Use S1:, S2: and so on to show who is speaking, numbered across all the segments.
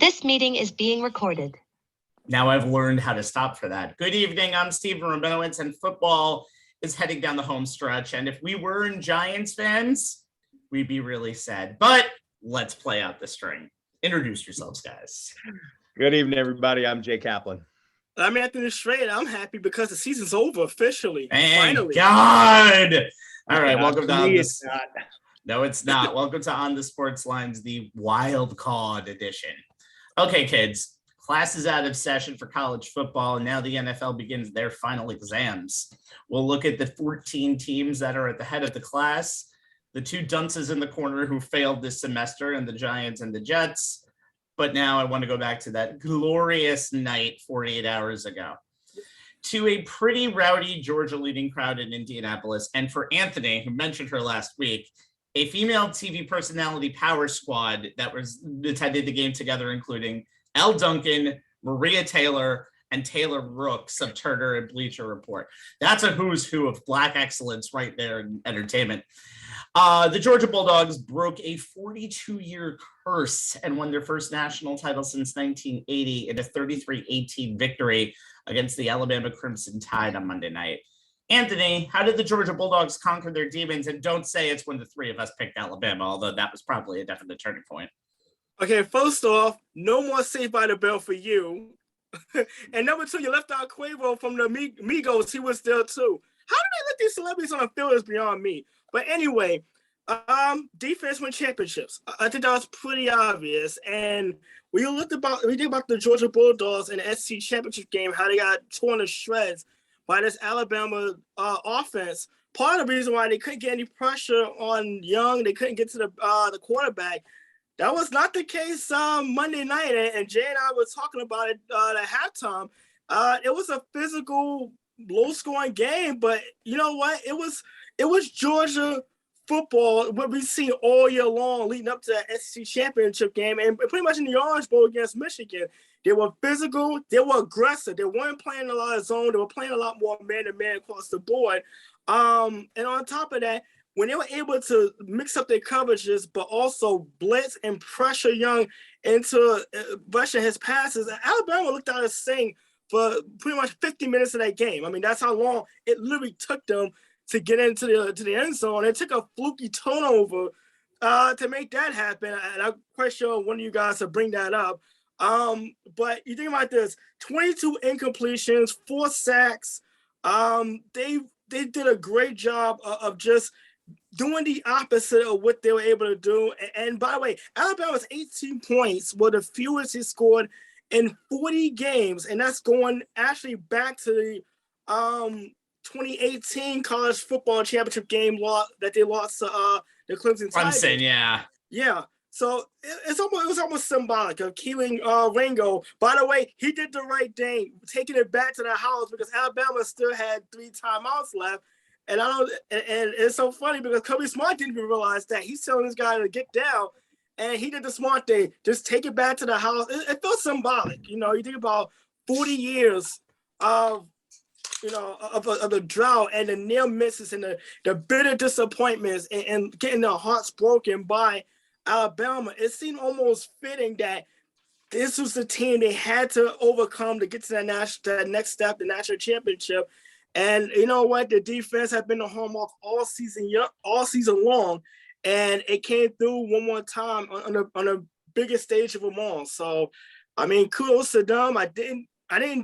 S1: This meeting is being recorded.
S2: Now I've learned how to stop for that. Good evening, I'm Stephen Rabinowitz, and football is heading down the home stretch. And if we weren't Giants fans, we'd be really sad. But let's play out the string. Introduce yourselves, guys.
S3: Good evening, everybody. I'm Jay Kaplan.
S4: I'm Anthony Strait. I'm happy because the season's over officially.
S2: Thank God. All right, welcome to On
S3: Me,
S2: the...
S3: it's not.
S2: No, it's not. Welcome to On the Sports Lines, the wild card edition. Okay, kids, class is out of session for college football, and now the NFL begins their final exams. We'll look at the 14 teams that are at the head of the class, the two dunces in the corner who failed this semester, and the Giants and the Jets. But now I want to go back to that glorious night 48 hours ago. To a pretty rowdy Georgia-leading crowd in Indianapolis, and for Anthony, who mentioned her last week, a female TV personality power squad that attended the game together, including Elle Duncan, Maria Taylor, and Taylor Rooks of Turner and Bleacher Report. That's a who's who of Black excellence right there in entertainment. The Georgia Bulldogs broke a 42-year curse and won their first national title since 1980 in a 33-18 victory against the Alabama Crimson Tide on Monday night. Anthony, how did the Georgia Bulldogs conquer their demons? And don't say it's when the three of us picked Alabama, although that was probably a definite turning point.
S4: Okay, first off, no more Saved by the Bell for you. And number two, you left out Quavo from the Migos. He was there too. How did they let these celebrities on the field is beyond me. But anyway, defense win championships. I think that was pretty obvious. And when you think about the Georgia Bulldogs in the SEC championship game, how they got torn to shreds by this Alabama offense. Part of the reason why they couldn't get any pressure on Young, they couldn't get to the quarterback. That was not the case Monday night, and Jay and I were talking about it at halftime. It was a physical, low-scoring game, but you know what? It was Georgia football, what we've seen all year long leading up to that SEC championship game, and pretty much in the Orange Bowl against Michigan. They were physical, they were aggressive, they weren't playing a lot of zone, they were playing a lot more man-to-man across the board. And on top of that, when they were able to mix up their coverages, but also blitz and pressure Young into rushing his passes, Alabama looked out of sync for pretty much 50 minutes of that game. I mean, that's how long it literally took them to get into the end zone. It took a fluky turnover to make that happen. And I'm quite sure one of you guys will bring that up. But you think about this, 22 incompletions, 4 sacks. They did a great job of just doing the opposite of what they were able to do. And by the way, Alabama's 18 points were the fewest he scored in 40 games. And that's going actually back to the 2018 college football championship game that they lost to the Clemson Tigers. Yeah. So it was almost symbolic of killing Ringo. By the way, he did the right thing, taking it back to the house because Alabama still had 3 timeouts left. And it's so funny because Kirby Smart didn't even realize that. He's telling this guy to get down, and he did the smart thing, just take it back to the house. It felt symbolic. You know, you think about 40 years of the drought and the near misses and the bitter disappointments and getting their hearts broken by Alabama. It seemed almost fitting that this was the team they had to overcome to get to that next step, the national championship. And you know what? The defense had been the hallmark all season long, and it came through one more time on the biggest stage of them all. So, I mean, kudos to them. I didn't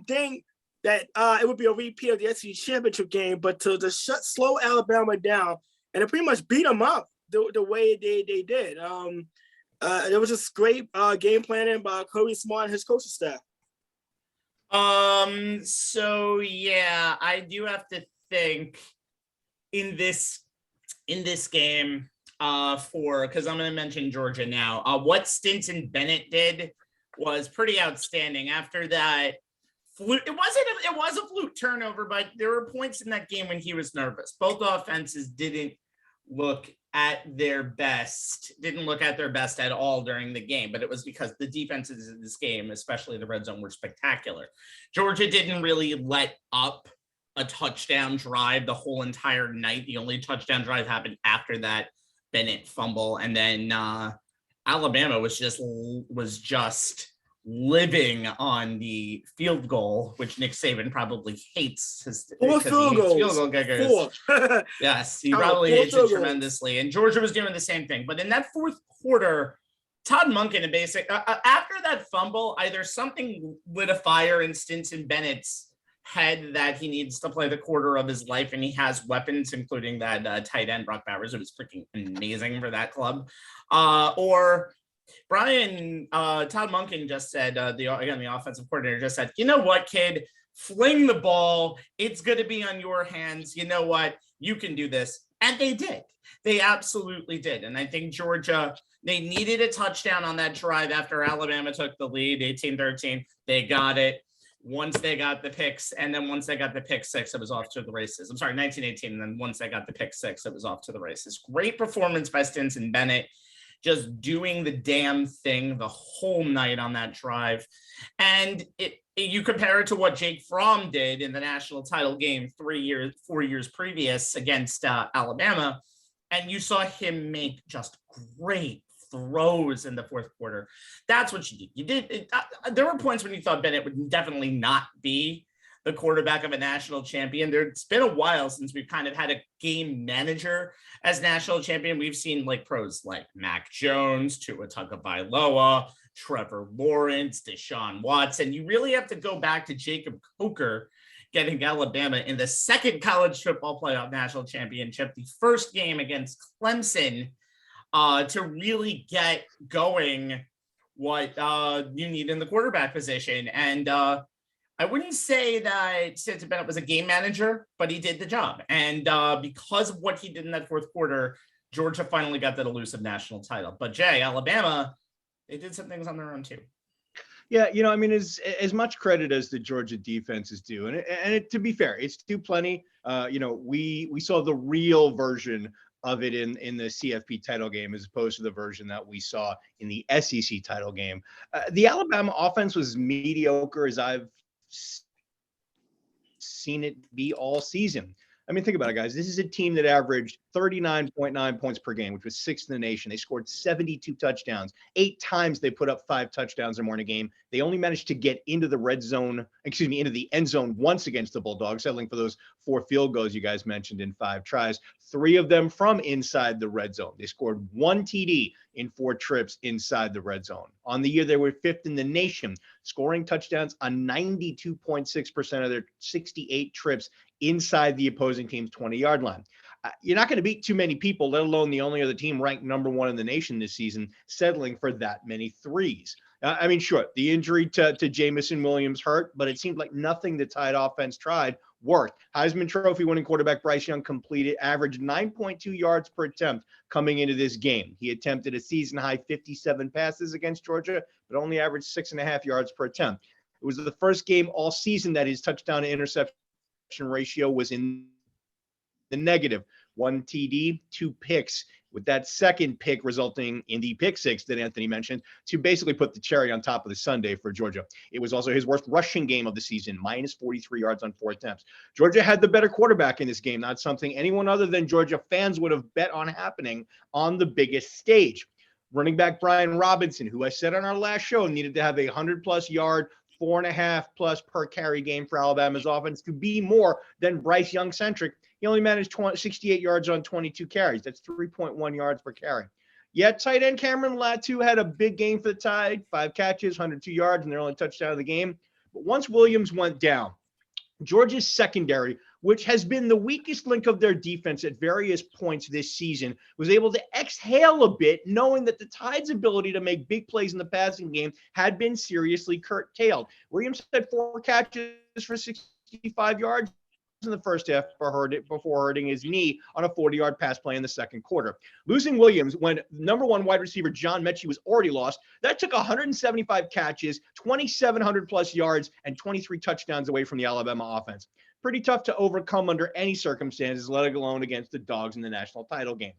S4: think that it would be a repeat of the SEC championship game, but to slow Alabama down and to pretty much beat them up the way they did. It was just great game planning by Kirby Smart and his coaching staff.
S2: So yeah, I do have to think in this game, because I'm going to mention Georgia now. What Stinson Bennett did was pretty outstanding. After that, it was a fluke turnover, but there were points in that game when he was nervous. Both offenses didn't look at their best at all during the game, but it was because the defenses in this game, especially the red zone, were spectacular. Georgia didn't really let up a touchdown drive the whole entire night. The only touchdown drive happened after that Bennett fumble, and then Alabama was just living on the field goal, which Nick Saban probably hates.
S4: Four field goals.
S2: Field goal kickers.
S4: Four.
S2: Yes, he probably hates it tremendously. And Georgia was doing the same thing. But in that fourth quarter, Todd Monken, after that fumble, either something lit a fire in Stinson Bennett's head that he needs to play the quarter of his life, and he has weapons, including that tight end, Brock Bowers, who was freaking amazing for that club. Or Todd Monken just said, the offensive coordinator just said, you know what, kid, fling the ball. It's going to be on your hands. You know what? You can do this. And they did. They absolutely did. And I think Georgia, they needed a touchdown on that drive after Alabama took the lead, 18-13. They got it. Once they got the picks, and then once they got the pick six, it was off to the races. I'm sorry, 19-18, and then once they got the pick six, it was off to the races. Great performance by Stinson Bennett, just doing the damn thing the whole night on that drive. And you compare it to what Jake Fromm did in the national title game 4 years previous against Alabama, and you saw him make just great throws in the fourth quarter. That's what you did. There were points when you thought Bennett would definitely not be the quarterback of a national champion. It's been a while since we've kind of had a game manager as national champion. We've seen like pros like Mac Jones, Tua Tagovailoa, Trevor Lawrence, Deshaun Watson. You really have to go back to Jacob Coker getting Alabama in the second college football playoff national championship, the first game against Clemson, to really get going what you need in the quarterback position. And I wouldn't say that Stinson Bennett was a game manager, but he did the job. And because of what he did in that fourth quarter, Georgia finally got that elusive national title. But Jay, Alabama, they did some things on their own too.
S3: Yeah, I mean, as much credit as the Georgia defense is due, and to be fair, it's due plenty. We saw the real version of it in the CFP title game as opposed to the version that we saw in the SEC title game. The Alabama offense was mediocre as I've seen it be all season. I mean, think about it, guys. This is a team that averaged 39.9 points per game, which was sixth in the nation. They scored 72 touchdowns. 8 times they put up 5 touchdowns or more in a game. They only managed to get into into the end zone once against the Bulldogs, settling for those 4 field goals you guys mentioned in 5 tries, 3 of them from inside the red zone. They scored 1 TD in 4 trips inside the red zone. On the year, they were 5th in the nation, scoring touchdowns on 92.6% of their 68 trips inside the opposing team's 20-yard line. You're not going to beat too many people, let alone the only other team ranked number 1 in the nation this season, settling for that many threes. I mean, sure, the injury to Jamison Williams hurt, but it seemed like nothing the Tide offense tried worked. Heisman Trophy winning quarterback Bryce Young averaged 9.2 yards per attempt coming into this game. He attempted a season-high 57 passes against Georgia, but only averaged 6.5 yards per attempt. It was the first game all season that his touchdown to interception ratio was in the negative. 1 TD, 2 picks, with that second pick resulting in the pick six that Anthony mentioned to basically put the cherry on top of the sundae for Georgia. It was also his worst rushing game of the season, minus 43 yards on 4 attempts. Georgia had the better quarterback in this game, not something anyone other than Georgia fans would have bet on happening on the biggest stage. Running back Brian Robinson, who I said on our last show needed to have a 100-plus yard, 4.5+ per carry game for Alabama's offense to be more than Bryce Young centric. He only managed 68 yards on 22 carries. That's 3.1 yards per carry. Yet tight end Cameron Latu had a big game for the Tide, 5 catches, 102 yards, and their only touchdown of the game. But once Williams went down, Georgia's secondary, which has been the weakest link of their defense at various points this season, was able to exhale a bit, knowing that the Tide's ability to make big plays in the passing game had been seriously curtailed. Williams had 4 catches for 65 yards in the first half before hurting his knee on a 40-yard pass play in the second quarter. Losing Williams when number 1 wide receiver John Mechie was already lost, that took 175 catches, 2,700+ yards, and 23 touchdowns away from the Alabama offense. Pretty tough to overcome under any circumstances, let alone against the Dogs in the national title game.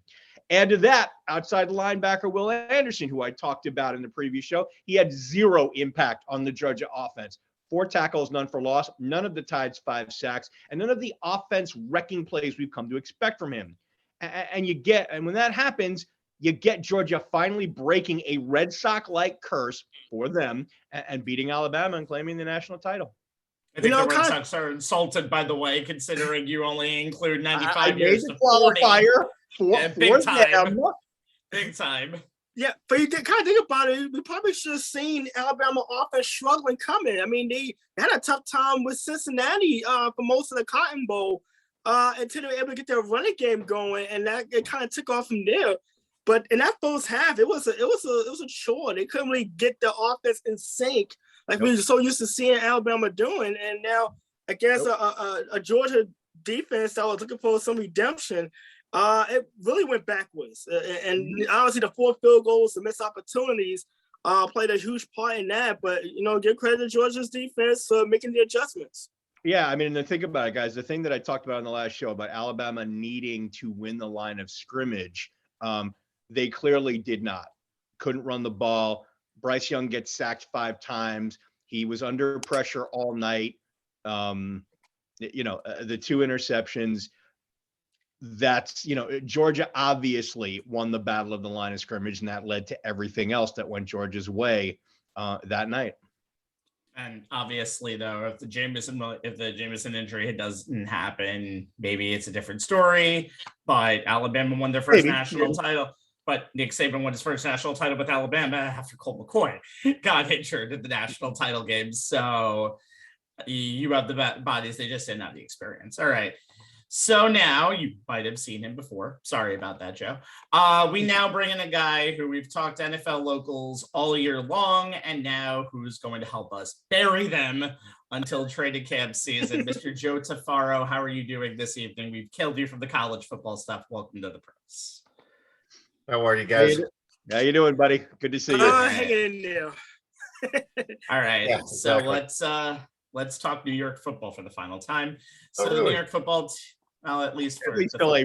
S3: Add to that, outside linebacker Will Anderson, who I talked about in the previous show, he had 0 impact on the Georgia offense. 4 tackles, none for loss, none of the Tide's 5 sacks, and none of the offense wrecking plays we've come to expect from him. And when that happens, You get Georgia finally breaking a Red Sox-like curse for them and beating Alabama and claiming the national title.
S2: I think the Red Sox are insulted, by the way, considering you only include 95
S3: I
S2: years
S3: made the
S2: to 40.
S3: qualifier for
S2: Big time.
S3: them.
S2: Big time.
S4: Yeah, but you kind of think about it, we probably should have seen Alabama offense struggling coming. I mean, they had a tough time with Cincinnati for most of the Cotton Bowl until they were able to get their running game going, and that it kind of took off from there. But in that first half, it was a chore. They couldn't really get the offense in sync like we were so used to seeing Alabama doing. And now against a Georgia defense that was looking for some redemption, it really went backwards. And obviously the 4 field goals, the missed opportunities played a huge part in that. But, give credit to Georgia's defense for making the adjustments.
S3: Yeah, I mean, think about it, guys. The thing that I talked about in the last show about Alabama needing to win the line of scrimmage, they clearly did not. Couldn't run the ball. Bryce Young gets sacked 5 times. He was under pressure all night. The 2 interceptions. That's, Georgia obviously won the battle of the line of scrimmage, and that led to everything else that went Georgia's way that night.
S2: And obviously, though, if the Jameson injury doesn't happen, maybe it's a different story. But Alabama won their first national title. But Nick Saban won his first national title with Alabama after Colt McCoy got injured in the national title game. So you have the bodies; they just didn't have the experience. All right. So now you might have seen him before. Sorry about that, Joe. We now bring in a guy who we've talked NFL locals all year long, and now who's going to help us bury them until training camp season. Mr. Joe Tufaro, how are you doing this evening? We've killed you from the college football stuff. Welcome to the pros.
S5: How are you guys?
S3: How you doing, buddy? Good to see you.
S4: Hanging in there.
S2: All right.
S5: Yeah, exactly.
S2: So let's talk New York football for the final time. So the New York football at least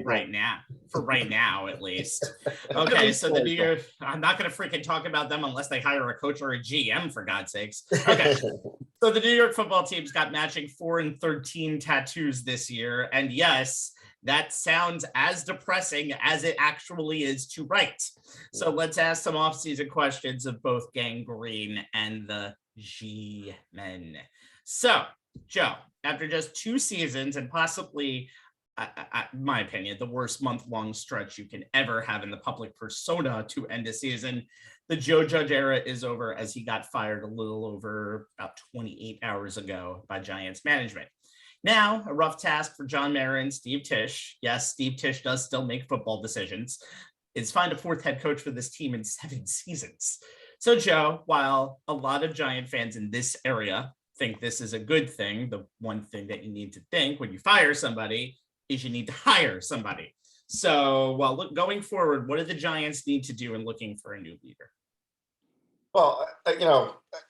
S2: right now. For right now, at least. Okay, so the New York, I'm not going to freaking talk about them unless they hire a coach or a GM, for God's sakes. Okay, so the New York football team's got matching 4 and 13 tattoos this year. And yes, that sounds as depressing as it actually is to write. So let's ask some offseason questions of both Gang Green and the G-Men. So, Joe, after just 2 seasons and possibly, in my opinion, the worst month-long stretch you can ever have in the public persona to end a season, the Joe Judge era is over, as he got fired a little over about 28 hours ago by Giants management. Now, a rough task for John Mara and Steve Tisch. Yes, Steve Tisch does still make football decisions. Is find a 4th head coach for this team in 7 seasons. So, Joe, while a lot of Giant fans in this area think this is a good thing, the one thing that you need to think when you fire somebody is you need to hire somebody. So, going forward, what do the Giants need to do in looking for a new leader?
S5: Well,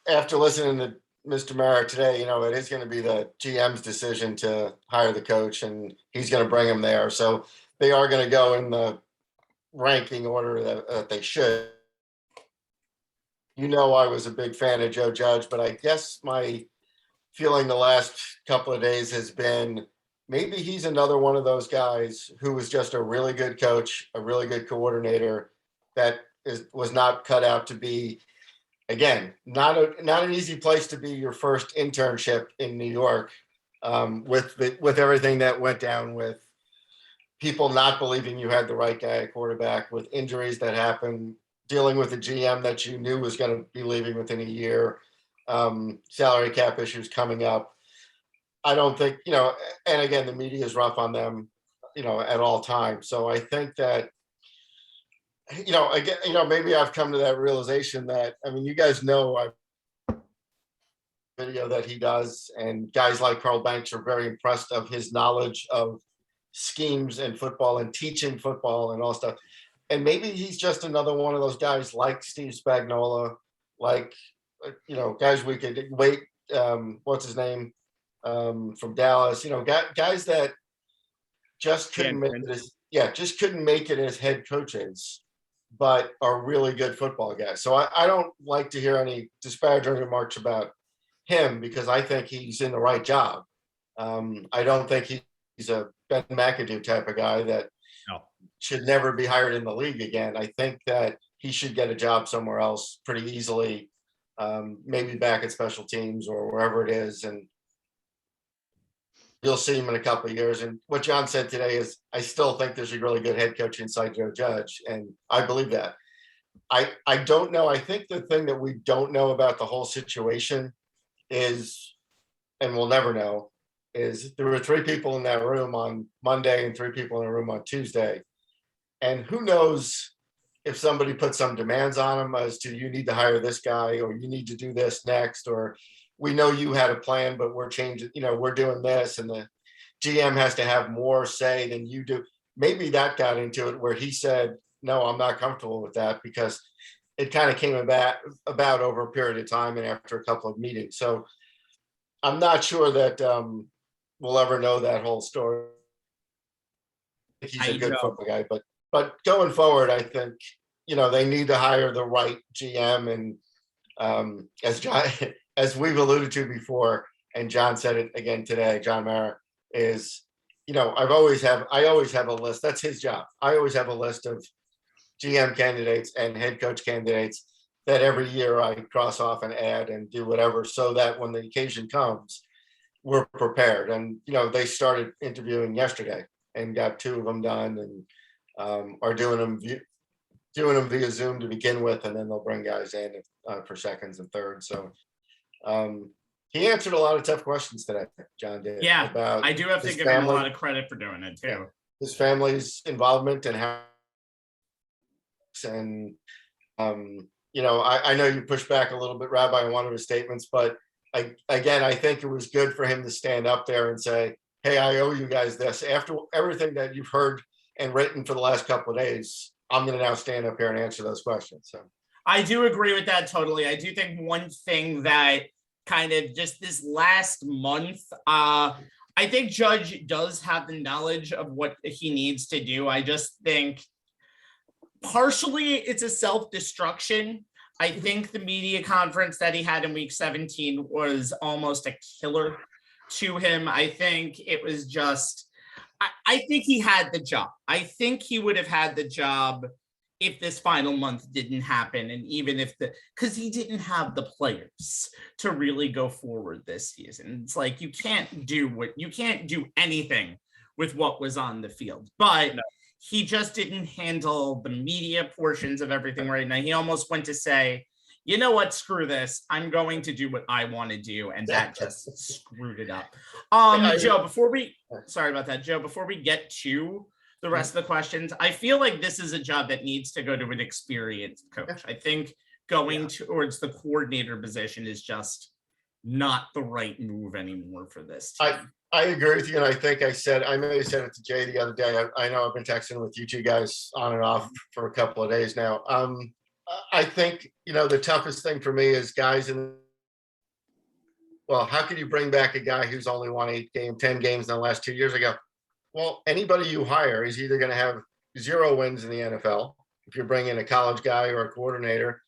S5: after listening to Mr. Mara today, it is going to be the GM's decision to hire the coach, and he's going to bring him there. So they are going to go in the ranking order that they should. I was a big fan of Joe Judge, but I guess my feeling the last couple of days has been maybe he's another one of those guys who was just a really good coach, a really good coordinator that was not cut out to be, again, not an easy place to be your first internship in New York, with everything that went down, with people not believing you had the right guy at quarterback, with injuries that happened, dealing with a GM that you knew was going to be leaving within a year, salary cap issues coming up. I don't think, and again, the media is rough on them, at all times. So I think that, again, maybe I've come to that realization that, you guys know, video that he does, and guys like Carl Banks are very impressed of his knowledge of schemes and football and teaching football and all stuff. And maybe he's just another one of those guys like Steve Spagnuolo, like, guys we could wait. What's his name? From Dallas, guys that just couldn't make it as head coaches, but are really good football guys. So I don't like to hear any disparaging remarks about him, because I think he's in the right job. I don't think he's a Ben McAdoo type of guy that should never be hired in the league again. I think that he should get a job somewhere else pretty easily, maybe back at special teams or wherever it is. And you'll see him in a couple of years. And what John said today is, I still think there's a really good head coach inside Joe Judge. And I believe that. I don't know. I think the thing that we don't know about the whole situation is, and we'll never know, is there were 3 people in that room on Monday and 3 people in the room on Tuesday. And who knows if somebody put some demands on them as to, you need to hire this guy, or you need to do this next, or we know you had a plan, but we're changing, we're doing this, and the GM has to have more say than you do. Maybe that got into it where he said, no, I'm not comfortable with that, because it kind of came about over a period of time and after a couple of meetings. So I'm not sure that we'll ever know that whole story. I think he's a good football guy, but going forward, I think, they need to hire the right GM. And as we've alluded to before, and John said it again today, John Mara, is, I always have a list. That's his job. I always have a list of GM candidates and head coach candidates that every year I cross off and add and do whatever, so that when the occasion comes, we're prepared. And, they started interviewing yesterday and got 2 of them done, and are doing them via Zoom to begin with. And then they'll bring guys in for seconds and thirds. So he answered a lot of tough questions today, John did.
S2: Yeah,
S5: about
S2: I do have to give him a lot of credit for doing it too.
S5: His family's involvement and how, and I know you pushed back a little bit, Rabbi, on one of his statements, but I think it was good for him to stand up there and say, hey, I owe you guys this. After everything that you've heard and written for the last couple of days, I'm going to now stand up here and answer those questions. So
S2: I do agree with that totally. I do think one thing that kind of just this last month, I think Judge does have the knowledge of what he needs to do. I just think partially it's a self-destruction. I think the media conference that he had in week 17 was almost a killer to him. I think it was just, I think he had the job. I think he would have had the job if this final month didn't happen. And even if because he didn't have the players to really go forward this season. It's like, you can't do anything with what was on the field, but he just didn't handle the media portions of everything right now. He almost went to say, you know what, screw this. I'm going to do what I want to do. And that just screwed it up. Joe, before we get to the rest of the questions, I feel like this is a job that needs to go to an experienced coach. I think going towards the coordinator position is just not the right move anymore for this team.
S5: I agree with you. And I think I may have said it to Jay the other day. I know I've been texting with you 2 guys on and off for a couple of days now. I think, the toughest thing for me is guys how can you bring back a guy who's only won 10 games in the last 2 years ago? Well, anybody you hire is either going to have 0 wins in the NFL if you're bringing a college guy or a coordinator,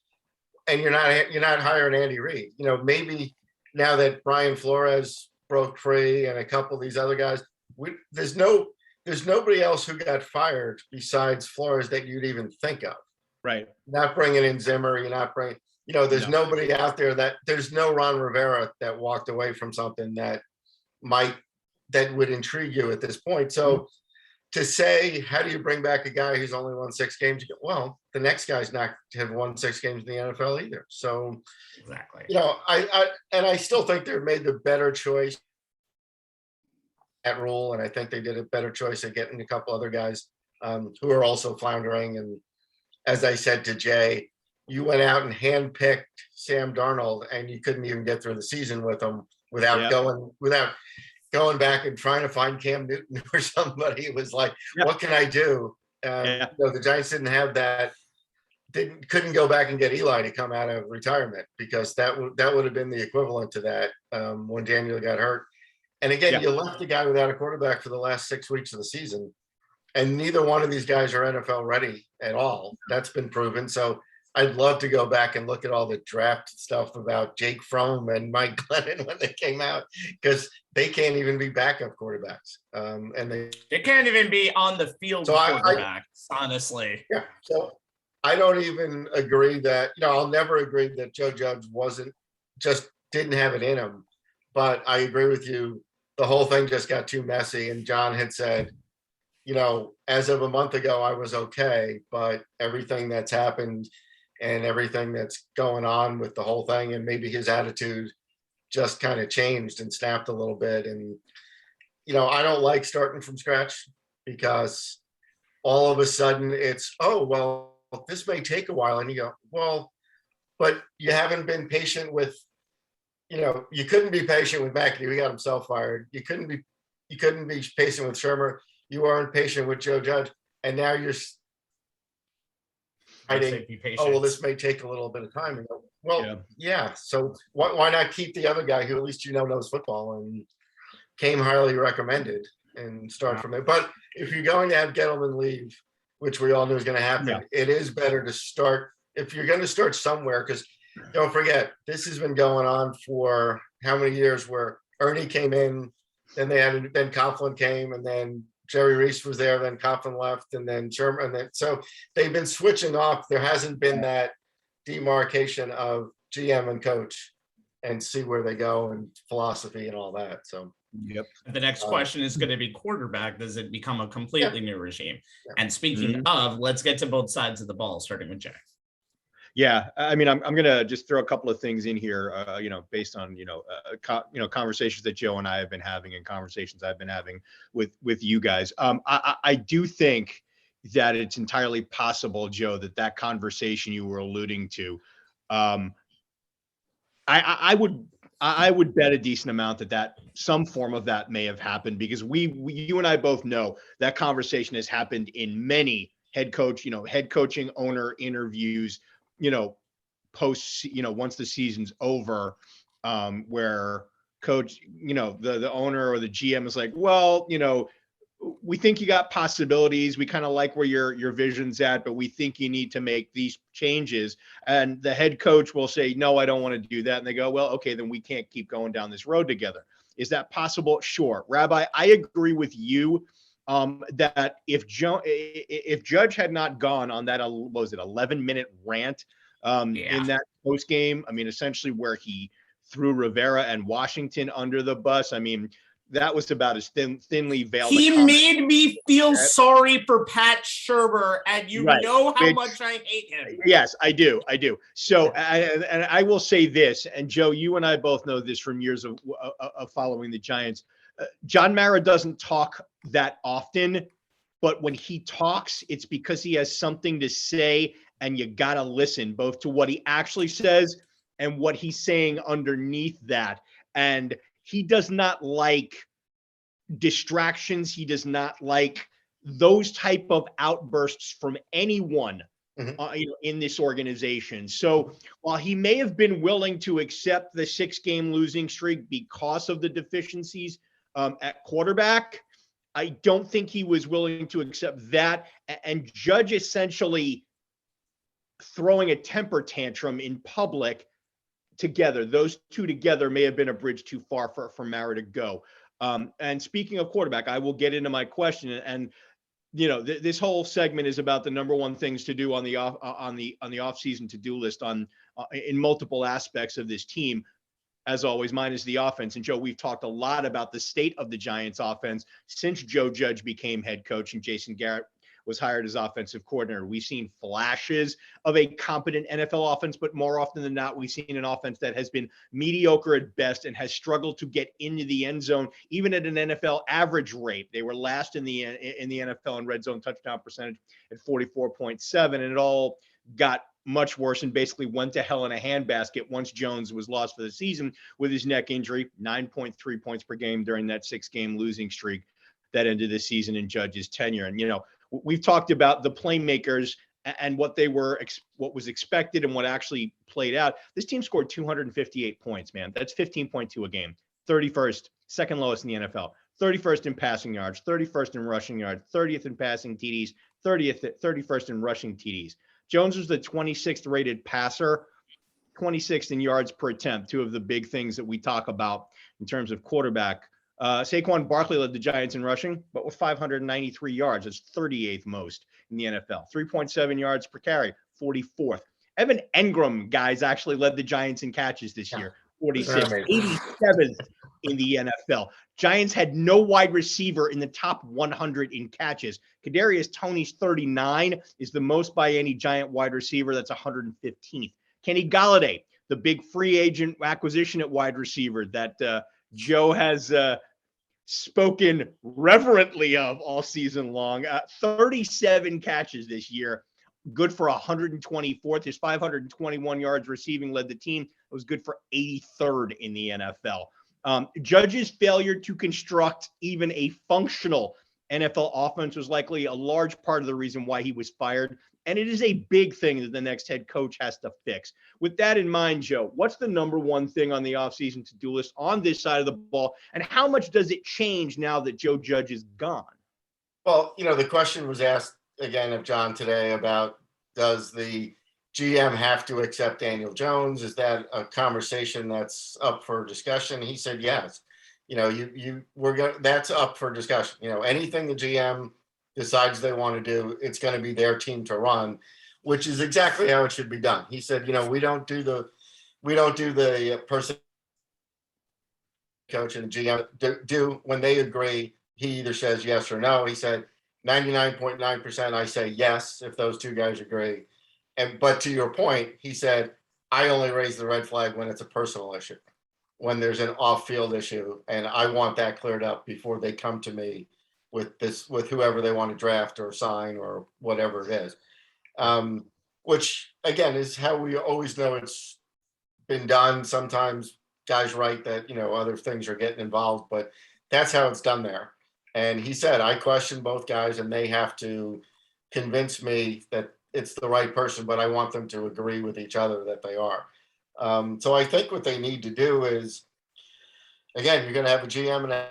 S5: and you're not hiring Andy Reid. Maybe now that Brian Flores broke free and a couple of these other guys, there's nobody else who got fired besides Flores that you'd even think of.
S3: Right.
S5: Not bringing in Zimmer. You're not bringing. There's nobody out there there's no Ron Rivera that walked away from something that would intrigue you at this point. So to say, how do you bring back a guy who's only won 6 games? Well, the next guy's not have won 6 games in the NFL either. So
S2: exactly.
S5: I still think they made the better choice at rule. And I think they did a better choice of getting a couple other guys who are also floundering. And as I said to Jay, you went out and handpicked Sam Darnold, and you couldn't even get through the season with him without going back and trying to find Cam Newton or somebody. It was like, what can I do? The Giants didn't have that. Couldn't go back and get Eli to come out of retirement, because that would have been the equivalent to that when Daniel got hurt. And again, you left the guy without a quarterback for the last 6 weeks of the season, and neither one of these guys are NFL ready at all. That's been proven. So I'd love to go back and look at all the draft stuff about Jake Fromm and Mike Glennon when they came out, because they can't even be backup quarterbacks. And
S2: they can't even be on the field quarterbacks, honestly.
S5: Yeah. So I don't even agree that, I'll never agree that Joe Judge didn't have it in him. But I agree with you. The whole thing just got too messy. And John had said, as of a month ago, I was okay, but everything that's happened and everything that's going on with the whole thing, and maybe his attitude just kind of changed and snapped a little bit. And, I don't like starting from scratch, because all of a sudden it's, oh, well, this may take a while. And you go, well, but you haven't been patient with, you couldn't be patient with McAdoo. He got himself fired. You couldn't be patient with Sherman. You weren't patient with Joe Judge. And now you're writing, oh, well, this may take a little bit of time. And go, well, yeah. So why not keep the other guy who at least knows football and came highly recommended and start from there? But if you're going to have Gettleman leave, which we all knew was going to happen, it is better to start, if you're going to start somewhere, because don't forget, this has been going on for how many years, where Ernie came in, then Kaplan came, and then Jerry Reese was there, then Kaplan left, and then Sherman. And then, so they've been switching off. There hasn't been that demarcation of GM and coach and see where they go and philosophy and all that. So,
S3: yep.
S2: The next question is going to be quarterback. Does it become a completely new regime? And speaking of, let's get to both sides of the ball, starting with Jack.
S3: Yeah, I mean, I'm going to just throw a couple of things in here, based on, conversations that Joe and I have been having and conversations I've been having with you guys. I do think that it's entirely possible, Joe, that conversation you were alluding to, I would bet a decent amount that some form of that may have happened, because you and I both know that conversation has happened in many head coaching owner interviews, post, once the season's over, where coach, the owner or the GM is like, well, we think you got possibilities. We kind of like where your vision's at, but we think you need to make these changes. And the head coach will say, no, I don't want to do that. And they go, well, okay, then we can't keep going down this road together. Is that possible? Sure. Rabbi, I agree with you. That if Judge had not gone on that, 11-minute rant in that post game, I mean, essentially where he threw Rivera and Washington under the bus. I mean, that was about as thinly veiled.
S2: He made me feel sorry for Pat Shermer, and you know how much I hate him.
S3: Yes, I do. So, and I will say this, and Joe, you and I both know this from years of following the Giants. John Mara doesn't talk that often, but when he talks, it's because he has something to say, and you got to listen both to what he actually says and what he's saying underneath that. And he does not like distractions. He does not like those type of outbursts from anyone in this organization. So while he may have been willing to accept the 6-game losing streak because of the deficiencies at quarterback, I don't think he was willing to accept that. And Judge essentially throwing a temper tantrum in public together, those two together may have been a bridge too far for Mara to go. And speaking of quarterback, I will get into my question. And this whole segment is about the number one things to do on the offseason to-do list in multiple aspects of this team. As always, mine is the offense. And Joe, we've talked a lot about the state of the Giants offense since Joe Judge became head coach and Jason Garrett was hired as offensive coordinator. We've seen flashes of a competent NFL offense, but more often than not, we've seen an offense that has been mediocre at best and has struggled to get into the end zone, even at an NFL average rate. They were last in the NFL in red zone touchdown percentage at 44.7, and it all got much worse and basically went to hell in a handbasket once Jones was lost for the season with his neck injury. 9.3 points per game during that 6-game losing streak that ended the season in Judge's tenure. And we've talked about the playmakers and what was expected and what actually played out. This team scored 258 points, man. That's 15.2 a game. 31st, second lowest in the NFL. 31st in passing yards, 31st in rushing yards, 30th in passing TDs, 31st in rushing TDs. Jones was the 26th rated passer, 26th in yards per attempt, two of the big things that we talk about in terms of quarterback. Saquon Barkley led the Giants in rushing, but with 593 yards. That's 38th most in the NFL. 3.7 yards per carry, 44th. Evan Engram, guys, actually led the Giants in catches this year, 46th, 87th in the NFL. Giants had no wide receiver in the top 100 in catches. Kadarius Toney's 39 is the most by any Giant wide receiver. That's 115th. Kenny Golladay, the big free agent acquisition at wide receiver that Joe has spoken reverently of all season long. 37 catches this year, good for 124th. His 521 yards receiving led the team. It was good for 83rd in the NFL. Judge's failure to construct even a functional NFL offense was likely a large part of the reason why he was fired. And it is a big thing that the next head coach has to fix. With that in mind, Joe, what's the number one thing on the offseason to-do list on this side of the ball? And how much does it change now that Joe Judge is gone?
S5: Well, the question was asked again of John today about, does the GM have to accept Daniel Jones? Is that a conversation that's up for discussion? He said, yes. That's up for discussion. Anything the GM decides they want to do, it's going to be their team to run, which is exactly how it should be done. He said, we don't do the person coach and GM do when they agree. He either says yes or no. He said 99.9% I say yes if those two guys agree. But to your point, he said, I only raise the red flag when it's a personal issue, when there's an off-field issue, and I want that cleared up before they come to me with whoever they want to draft or sign or whatever it is. Which again is how we always know it's been done. Sometimes guys write that, other things are getting involved, but that's how it's done there. And he said, I question both guys and they have to convince me that it's the right person, but I want them to agree with each other that they are. So I think what they need to do is, again, you're going to have a GM and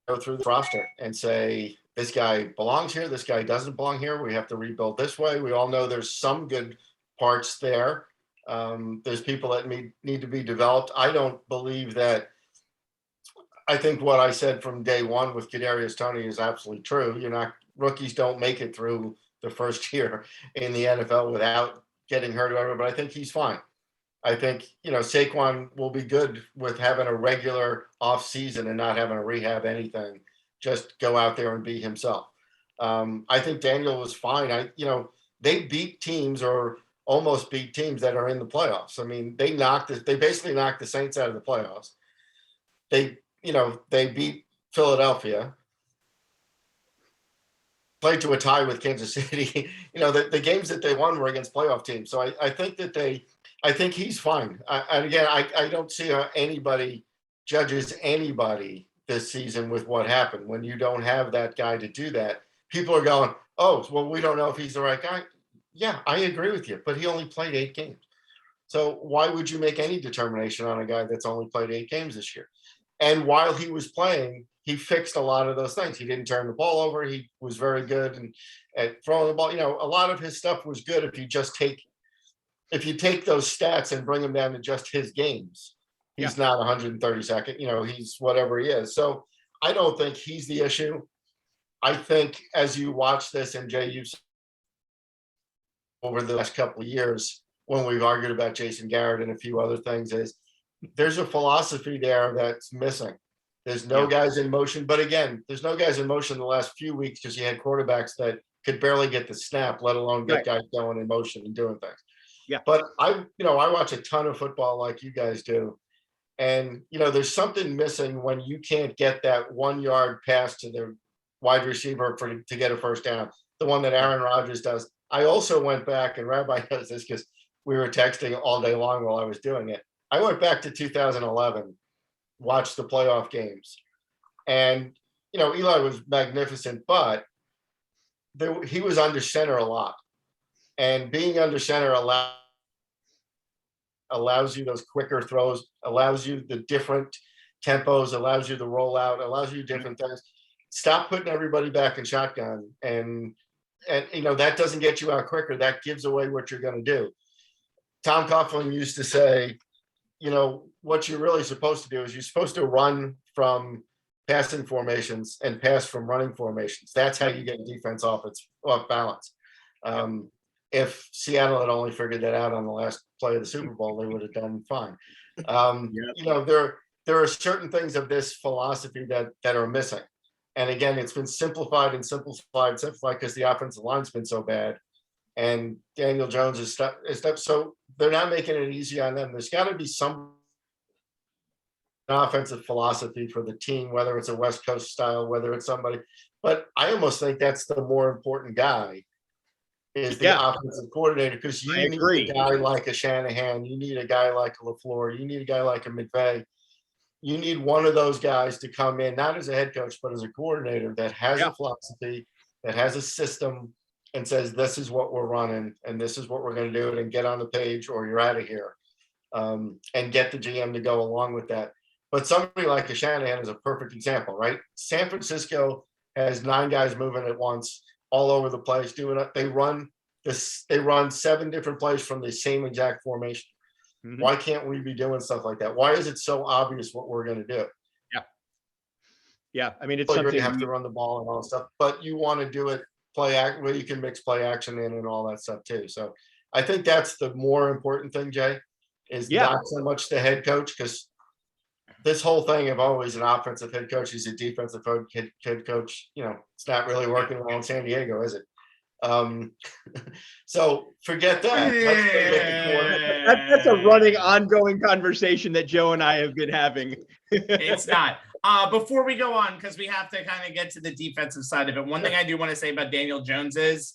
S5: go through the roster and say, this guy belongs here, this guy doesn't belong here, we have to rebuild this way. We all know there's some good parts there. There's people that need to be developed. I don't believe that. I think what I said from day one with Kadarius Toney is absolutely true. Rookies don't make it through the first year in the NFL without getting hurt or whatever, but I think he's fine. I think, Saquon will be good with having a regular off season and not having to rehab anything, just go out there and be himself. I think Daniel was fine. They beat teams or almost beat teams that are in the playoffs. I mean, they basically knocked the Saints out of the playoffs. They beat Philadelphia, played to a tie with Kansas City. The games that they won were against playoff teams. So I think that I think he's fine. And again, I don't see how anybody judges anybody this season with what happened. When you don't have that guy to do that, people are going, oh, well, we don't know if he's the right guy. Yeah, I agree with you, but he only played 8 games. So why would you make any determination on a guy that's only played 8 games this year? And while he was playing, he fixed a lot of those things. He didn't turn the ball over. He was very good at throwing the ball. A lot of his stuff was good if you take those stats and bring them down to just his games. He's not 132nd. He's whatever he is. So I don't think he's the issue. I think as you watch this, and Jay, you've over the last couple of years when we've argued about Jason Garrett and a few other things, is there's a philosophy there that's missing. There's no guys in motion. But again, there's no guys in motion the last few weeks because you had quarterbacks that could barely get the snap, let alone get guys going in motion and doing things. Yeah. But I watch a ton of football like you guys do. And, there's something missing when you can't get that 1-yard pass to the wide receiver to get a first down, the one that Aaron Rodgers does. I also went back, and Rabbi knows this because we were texting all day long while I was doing it. I went back to 2011, watched the playoff games. And, Eli was magnificent, but he was under center a lot. And being under center allows you those quicker throws, allows you the different tempos, allows you the rollout, allows you different things. Stop putting everybody back in shotgun and that doesn't get you out quicker. That gives away what you're going to do. Tom Coughlin used to say, what you're really supposed to do is you're supposed to run from passing formations and pass from running formations. That's how you get defense off balance. If Seattle had only figured that out on the last play of the Super Bowl, they would have done fine. There are certain things of this philosophy that are missing. And again, it's been simplified because the offensive line's been so bad. And Daniel Jones is stuck. So they're not making it easy on them. There's got to be some offensive philosophy for the team, whether it's a West Coast style, whether it's somebody. But I almost think that's the more important guy is the offensive coordinator, because you need a guy like a Shanahan, you need a guy like a LaFleur, you need a guy like a McVay. You need one of those guys to come in, not as a head coach, but as a coordinator that has a philosophy, that has a system, and says, this is what we're running, and this is what we're going to do, and get on the page, or you're out of here, and get the GM to go along with that. But somebody like a Shanahan is a perfect example, right? San Francisco has 9 guys moving at once, all over the place, doing it. They run 7 different plays from the same exact formation. Mm-hmm. Why can't we be doing stuff like that? Why is it so obvious what we're going to do?
S3: Yeah. I mean, it's
S5: something
S3: something
S5: you have to run the ball and all that stuff, but you want to do it where you can mix play action in and all that stuff too. So I think that's the more important thing, Jay, is not so much the head coach, because this whole thing of always an offensive head coach, he's a defensive head coach. It's not really working well in San Diego, is it? So forget that.
S3: That's a running, ongoing conversation that Joe and I have been having.
S2: It's not. Before we go on, because we have to kind of get to the defensive side of it, one thing I do want to say about Daniel Jones is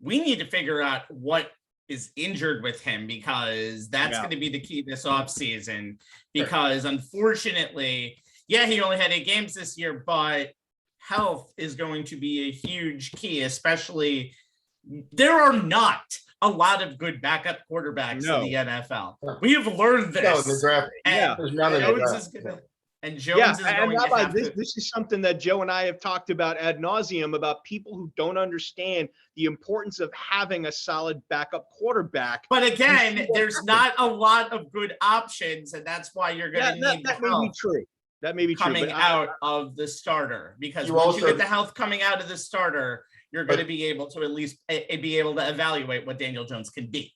S2: we need to figure out what is injured with him, because that's going to be the key this offseason. Because unfortunately, he only had 8 games this year, but health is going to be a huge key, especially there are not a lot of good backup quarterbacks in the NFL. We have learned this.
S5: No, in the draft. There's none of that.
S2: And Jones is going to have to.
S3: This is something that Joe and I have talked about ad nauseum, about people who don't understand the importance of having a solid backup quarterback.
S2: But again, there's not a lot of good options, and that's why you're going to need
S3: that may be true. That may be
S2: coming out of the starter, because once you get the health coming out of the starter, you're going to be able to at least be able to evaluate what Daniel Jones can be.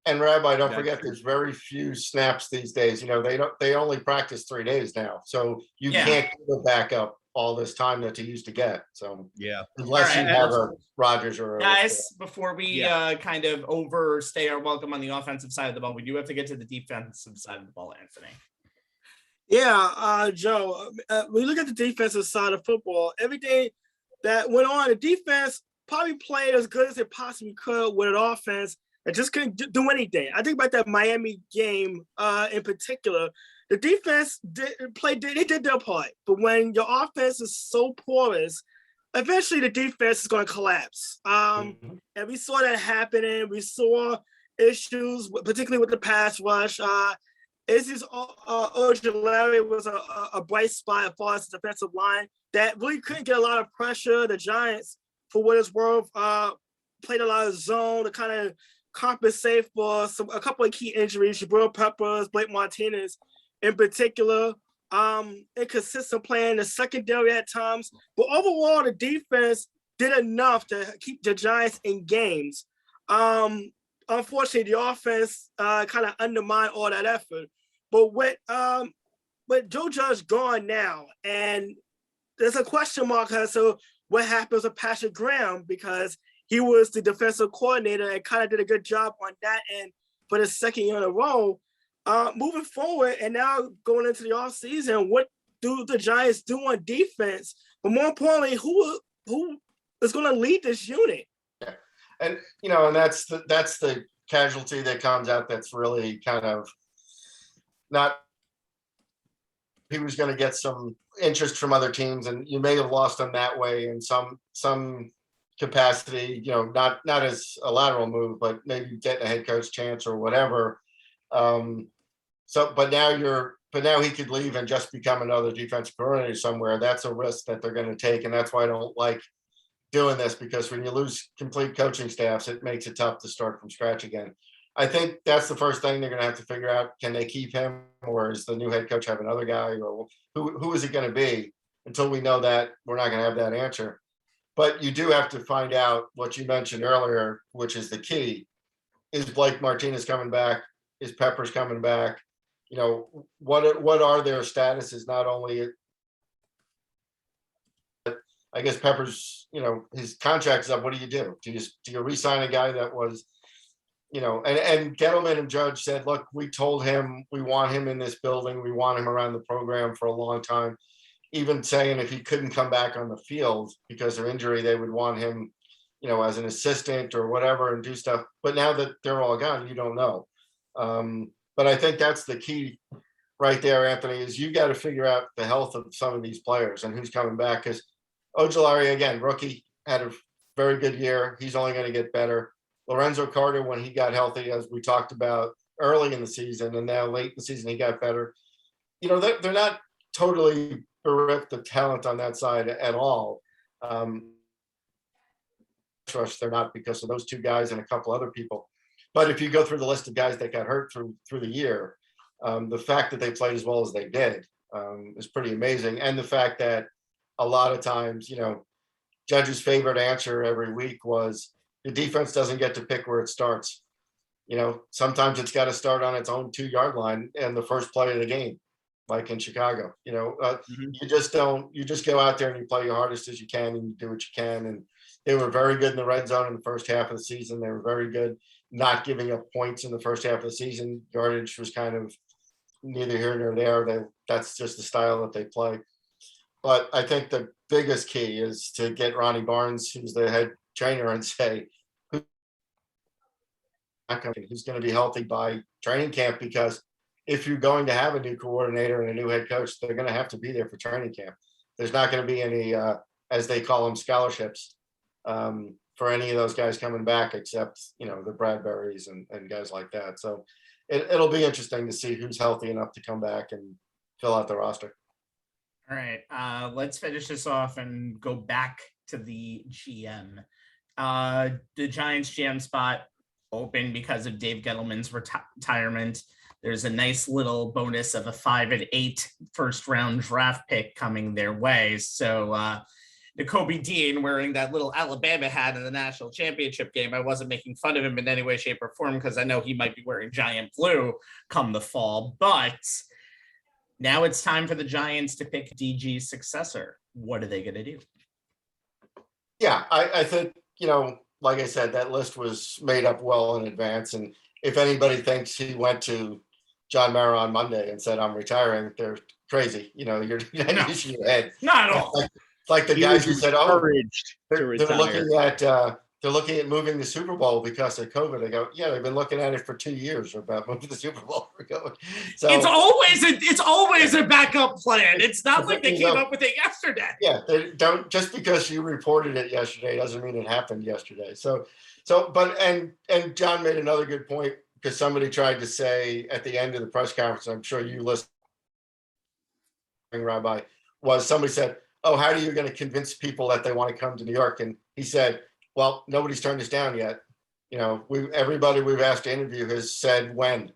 S5: And Rabbi, don't forget, there's very few snaps these days. They only practice 3 days now, so you can't give a backup all this time that you used to get. So unless you have a Rodgers or
S2: guys, before we kind of overstay our welcome on the offensive side of the ball, we do have to get to the defensive side of the ball, Anthony.
S4: Joe, when you look at the defensive side of football, everything that went on, the defense probably played as good as it possibly could with an offense that just couldn't do anything. I think about that Miami game in particular. The defense they did their part, but when your offense is so porous, eventually the defense is going to collapse. And we saw that happening. We saw issues, particularly with the pass rush. Ojulari was a bright spot as far as the defensive line that really couldn't get a lot of pressure. The Giants, for what it's worth, played a lot of zone to kind of compensate for a couple of key injuries. Jabril Peppers, Blake Martinez in particular, inconsistent play in the secondary at times. But overall, the defense did enough to keep the Giants in games. Unfortunately, the offense kind of undermined all that effort. But with Joe Judge gone now, and there's a question mark as to what happens with Patrick Graham, because he was the defensive coordinator and kind of did a good job on that end for the second year in a row. Moving forward, and now going into the offseason, what do the Giants do on defense? But more importantly, who is going to lead this unit?
S5: Yeah. And and that's the casualty that comes out. That's really kind of not. He was going to get some interest from other teams, and you may have lost him that way in some capacity. Not as a lateral move, but maybe getting a head coach chance or whatever. But now he could leave and just become another defensive coordinator somewhere. That's a risk that they're going to take, and that's why I don't like doing this, because when you lose complete coaching staffs, it makes it tough to start from scratch again. I think that's the first thing they're going to have to figure out. Can they keep him, or is the new head coach have another guy, or who is it going to be? Until we know that, we're not going to have that answer. But you do have to find out what you mentioned earlier, which is the key. Is Blake Martinez coming back? Is Peppers coming back? You know, what are their statuses? Not only, I guess Peppers, you know, his contract's up. What do? Do you re-sign a guy that was, you know, and Gettleman and Judge said, look, we told him we want him in this building. We want him around the program for a long time. Even saying if he couldn't come back on the field because of injury, they would want him, you know, as an assistant or whatever and do stuff. But now that they're all gone, you don't know. But I think that's the key right there, Anthony, is you got to figure out the health of some of these players and who's coming back. Because Ojulari, again, rookie, had a very good year. He's only going to get better. Lorenzo Carter, when he got healthy, as we talked about early in the season, and now late in the season, he got better. You know, they're not totally bereft of talent on that side at all. They're not, because of those two guys and a couple other people. But if you go through the list of guys that got hurt through the year, the fact that they played as well as they did is pretty amazing. And the fact that a lot of times, you know, Judge's favorite answer every week was the defense doesn't get to pick where it starts. You know, sometimes it's got to start on its own 2-yard line and the first play of the game, like in Chicago. You know, you just go out there and you play your hardest as you can and you do what you can. And they were very good in the red zone in the first half of the season. They were very good not giving up points in the first half of the season. Yardage was kind of neither here nor there. That's just the style that they play. But I think the biggest key is to get Ronnie Barnes, who's the head trainer, and say who's going to be healthy by training camp, because if you're going to have a new coordinator and a new head coach, they're going to have to be there for training camp. There's not going to be any, as they call them, scholarships for any of those guys coming back, except, you know, the Bradburys and guys like that. So it'll be interesting to see who's healthy enough to come back and fill out the roster.
S2: All right, let's finish this off and go back to the GM. The Giants GM spot open because of Dave Gettleman's retirement. There's a nice little bonus of a 5 and 8 first-round draft pick coming their way. So Nakobe Dean wearing that little Alabama hat in the national championship game. I wasn't making fun of him in any way, shape, or form, because I know he might be wearing giant blue come the fall. But now it's time for the Giants to pick DG's successor. What are they going to do?
S5: Yeah, I think, you know, like I said, that list was made up well in advance. And if anybody thinks he went to John Mara on Monday and said, I'm retiring, they're crazy. You know, you're using your head.
S2: Not at all.
S5: Like the guys who said, oh, they're looking at moving the Super Bowl because of COVID. I go, yeah, they've been looking at it for 2 years about moving the Super Bowl for COVID. So
S2: it's always a backup plan. It's not like they came up with it yesterday.
S5: Yeah, they don't, just because you reported it yesterday doesn't mean it happened yesterday. But John made another good point, because somebody tried to say at the end of the press conference, I'm sure you listened, Rabbi, was somebody said, oh, how are you going to convince people that they want to come to New York? And he said, well, nobody's turned us down yet. You know, everybody we've asked to interview has said when,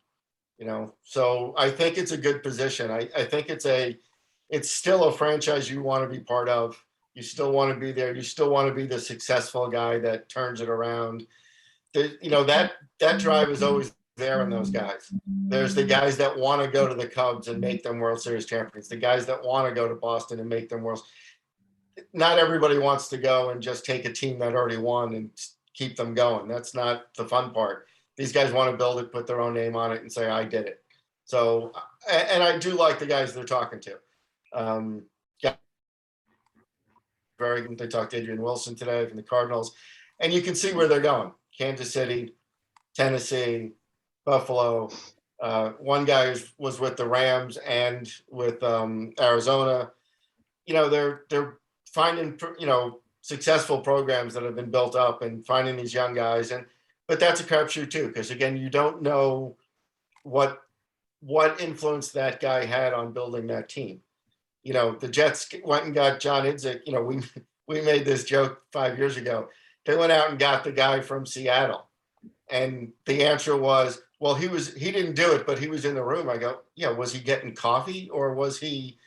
S5: you know, so I think it's a good position. I think it's still a franchise you want to be part of. You still want to be there. You still want to be the successful guy that turns it around. You know, that drive is always there in those guys. There's the guys that want to go to the Cubs and make them World Series champions. The guys that want to go to Boston and make them World. Not everybody wants to go and just take a team that already won and keep them going. That's not the fun part. These guys want to build it, put their own name on it, and say, I did it. So, and I do like the guys they're talking to. Very good. They talked to Adrian Wilson today from the Cardinals, and you can see where they're going. Kansas City, Tennessee, Buffalo. One guy was with the Rams and with Arizona. You know, they're finding, you know, successful programs that have been built up and finding these young guys. But that's a crapshoot too, because again, you don't know what influence that guy had on building that team. You know, the Jets went and got John Idzik. You know, we made this joke 5 years ago. They went out and got the guy from Seattle. And the answer was, well, he didn't do it, but he was in the room. I go, yeah, was he getting coffee, or was he,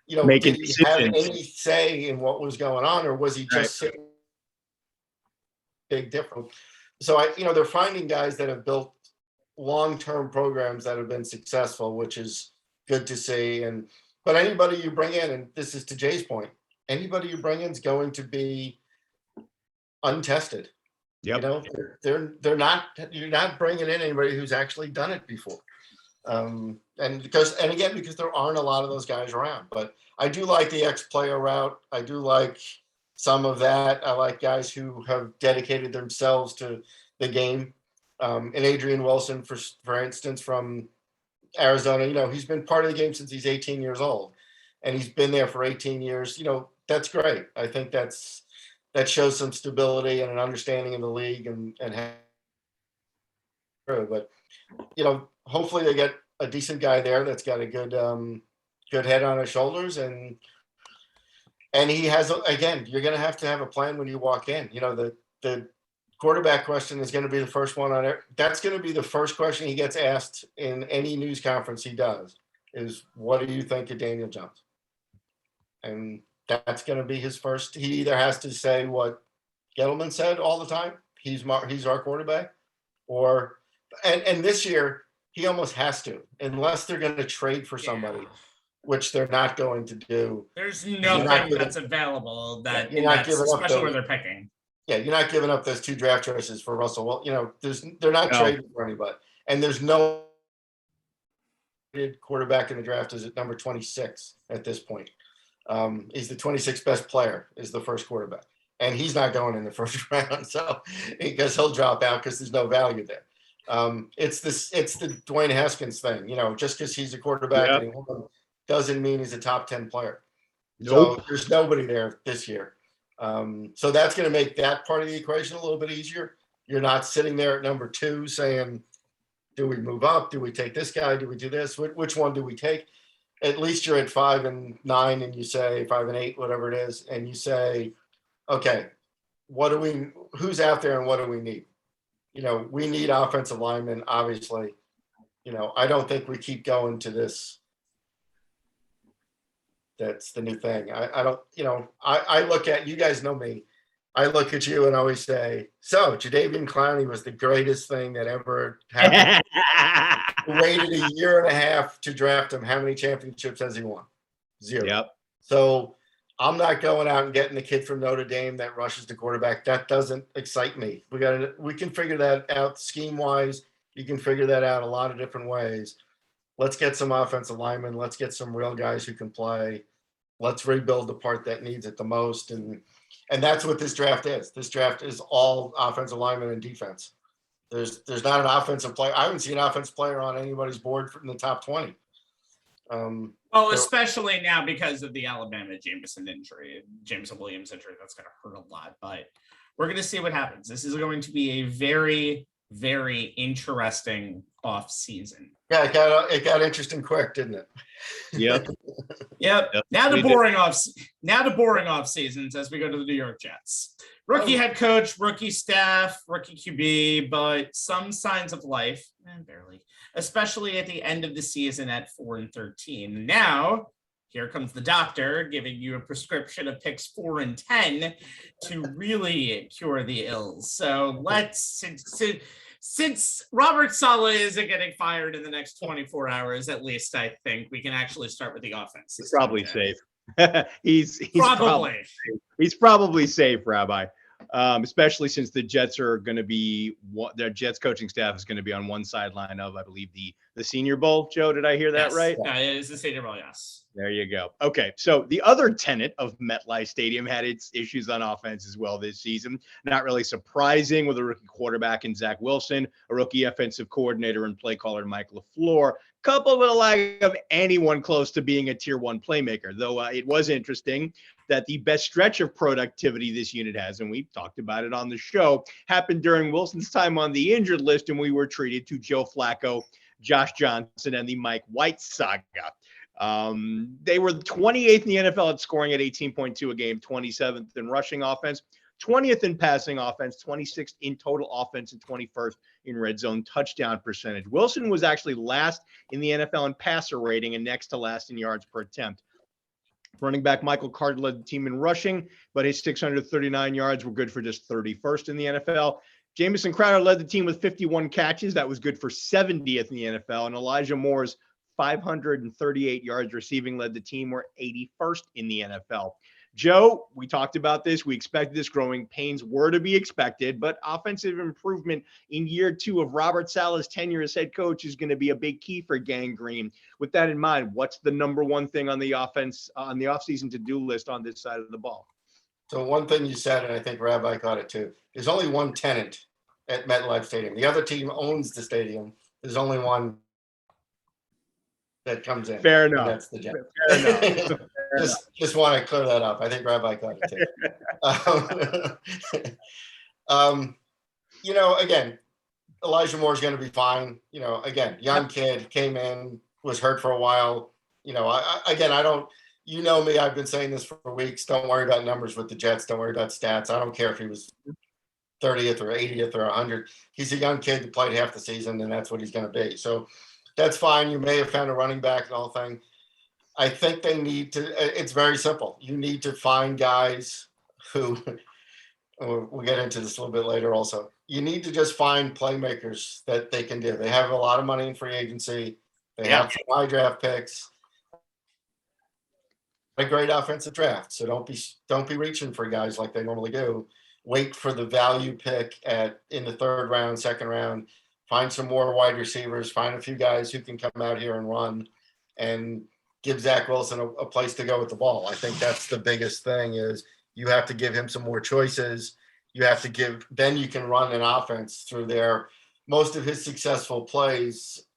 S3: Making
S5: did he have
S3: decisions.
S5: any say in what was going on, or was he just sitting? Big difference. So they're finding guys that have built long-term programs that have been successful, which is good to see. But anybody you bring in, and this is to Jay's point, anybody you bring in is going to be untested.
S3: Yep.
S5: You're not bringing in anybody who's actually done it before. Because there aren't a lot of those guys around. But I do like the ex-player route. I do like some of that. I like guys who have dedicated themselves to the game. And Adrian Wilson, for instance, from Arizona, he's been part of the game since he's 18 years old, and he's been there for 18 years. That's great. I think that shows some stability and an understanding of the league but hopefully they get a decent guy there that's got a good head on his shoulders, and he has, again, you're going to have a plan when you walk in. The quarterback question is going to be the first one on it. That's going to be the first question he gets asked in any news conference he does, is what do you think of Daniel Jones? And that's going to be his first. He either has to say what Gettleman said all the time, he's our quarterback, and this year he almost has to, unless they're going to trade for somebody, which they're not going to do.
S2: There's nothing that's available that
S5: you're not giving up,
S2: especially where they're picking.
S5: Yeah, you're not giving up those 2 draft choices for Russell. Well, they're not trading for anybody, and there's no quarterback in the draft is at number 26 at this point. He's the 26th best player, is the first quarterback, and he's not going in the first round, so because he'll drop out because there's no value there. It's the Dwayne Haskins thing, just because he's a quarterback and he won doesn't mean he's a top 10 player.
S3: Nope.
S5: So there's nobody there this year. So that's going to make that part of the equation a little bit easier. You're not sitting there at number 2 saying, do we move up? Do we take this guy? Do we do this? Which one do we take? At least you're at 5 and 9, and you say 5 and 8, whatever it is. And you say, okay, who's out there and what do we need? We need offensive linemen, obviously. I don't think we keep going to this. That's the new thing. I don't, I look at, you guys know me. I look at you and always say, so Jadeveon Clowney was the greatest thing that ever happened. We waited a year and a half to draft him. How many championships has he won? 0.
S3: Yep.
S5: So I'm not going out and getting the kid from Notre Dame that rushes the quarterback. That doesn't excite me. We can figure that out scheme wise. You can figure that out a lot of different ways. Let's get some offensive linemen. Let's get some real guys who can play. Let's rebuild the part that needs it the most. And that's what this draft is. This draft is all offensive linemen and defense. There's not an offensive player. I haven't seen an offensive player on anybody's board in the top 20.
S2: Especially now because of the Alabama Jameson Williams injury. That's going to hurt a lot, but we're going to see what happens. This is going to be a very, very interesting off season.
S5: Yeah, it got interesting quick, didn't it?
S3: Yep.
S2: Yep. Now the boring off seasons as we go to the New York Jets. Rookie head coach, rookie staff, rookie QB, but some signs of life, barely, especially at the end of the season at 4-13. Now, here comes the doctor giving you a prescription of picks 4 and 10 to really cure the ills. So since Robert Saleh isn't getting fired in the next 24 hours, at least I think we can actually start with the offense.
S3: He's probably safe. he's probably safe, Rabbi. Especially since the Jets are going to be, their Jets coaching staff is going to be on one sideline of, I believe, the Senior Bowl. Joe, did I hear that right?
S2: Yeah, it is the Senior Bowl, yes.
S3: There you go. Okay, so the other tenant of MetLife Stadium had its issues on offense as well this season. Not really surprising with a rookie quarterback in Zach Wilson, a rookie offensive coordinator and play caller Mike LaFleur, coupled with a lack of anyone close to being a tier 1 playmaker. Though it was interesting that the best stretch of productivity this unit has, and we talked about it on the show, happened during Wilson's time on the injured list, and we were treated to Joe Flacco, Josh Johnson, and the Mike White saga. They were 28th in the NFL at scoring at 18.2 a game, 27th in rushing offense, 20th in passing offense, 26th in total offense, and 21st in red zone touchdown percentage. Wilson was actually last in the NFL in passer rating and next to last in yards per attempt. Running back Michael Carr led the team in rushing, but his 639 yards were good for just 31st in the NFL. Jamison Crowder led the team with 51 catches. That was good for 70th in the NFL. And Elijah Moore's 538 yards receiving led the team, were 81st in the NFL. Joe, we talked about this. We expected this. Growing pains were to be expected, but offensive improvement in year 2 of Robert Saleh's tenure as head coach is going to be a big key for Gang Green. With that in mind, what's the number one thing on the offense, on the offseason to-do list on this side of the ball?
S5: So one thing you said, and I think Rabbi caught it too, there's only one tenant at MetLife Stadium. The other team owns the stadium. There's only one that comes in.
S3: Fair enough.
S5: That's the Jets.
S3: Fair enough.
S5: Just want to clear that up. I think Rabbi caught it too. Again, Elijah Moore is going to be fine. Again, young kid, came in, was hurt for a while. I don't. You know me, I've been saying this for weeks. Don't worry about numbers with the Jets. Don't worry about stats. I don't care if he was 30th or 80th or 100. He's a young kid that played half the season, and that's what he's going to be. So that's fine. You may have found a running back and the whole thing. I think they need to – it's very simple. You need to find guys who – we'll get into this a little bit later also. You need to just find playmakers that they can do. They have a lot of money in free agency. They have some high draft picks. A great offensive draft. So don't be reaching for guys like they normally do. Wait for the value pick in the 3rd round, 2nd round. Find some more wide receivers. Find a few guys who can come out here and run, and give Zach Wilson a place to go with the ball. I think that's the biggest thing is you have to give him some more choices. You have to then you can run an offense through there. Most of his successful plays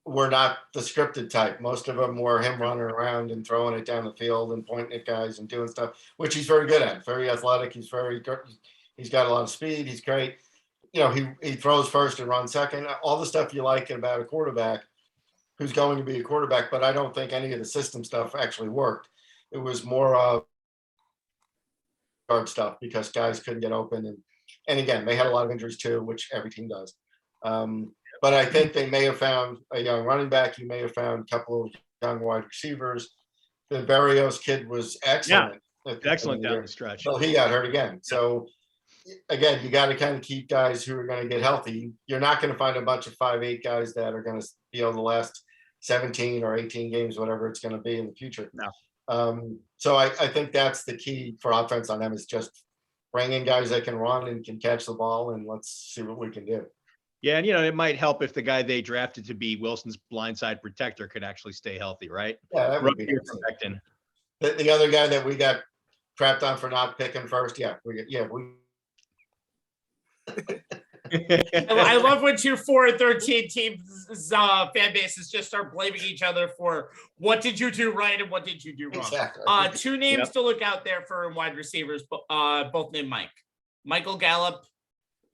S5: were not the scripted type. Most of them were him running around and throwing it down the field and pointing at guys and doing stuff, which he's very good at. Very athletic. He's got a lot of speed. He's great. He throws first and runs second. All the stuff you like about a quarterback who's going to be a quarterback, but I don't think any of the system stuff actually worked. It was more of guard stuff because guys couldn't get open. And again, they had a lot of injuries too, which every team does. But I think they may have found a young running back. You may have found a couple of young wide receivers. The Berrios kid was excellent.
S3: Yeah, excellent down the stretch.
S5: So he got hurt again. So again, you got to kind of keep guys who are going to get healthy. You're not going to find a bunch of 5'8" guys that are going to be able to last 17 or 18 games, whatever it's going to be in the future.
S3: No.
S5: So I think that's the key for offense on them is just bring in guys that can run and can catch the ball, and let's see what we can do.
S3: Yeah, and it might help if the guy they drafted to be Wilson's blindside protector could actually stay healthy, right?
S5: Yeah, that would be
S3: protecting.
S5: The other guy that we got crapped on for not picking first,
S2: I love when 2 4-13 teams fan bases just start blaming each other for what did you do right and what did you do wrong.
S5: Exactly.
S2: 2 names to look out there for wide receivers, both named Mike. Michael Gallup,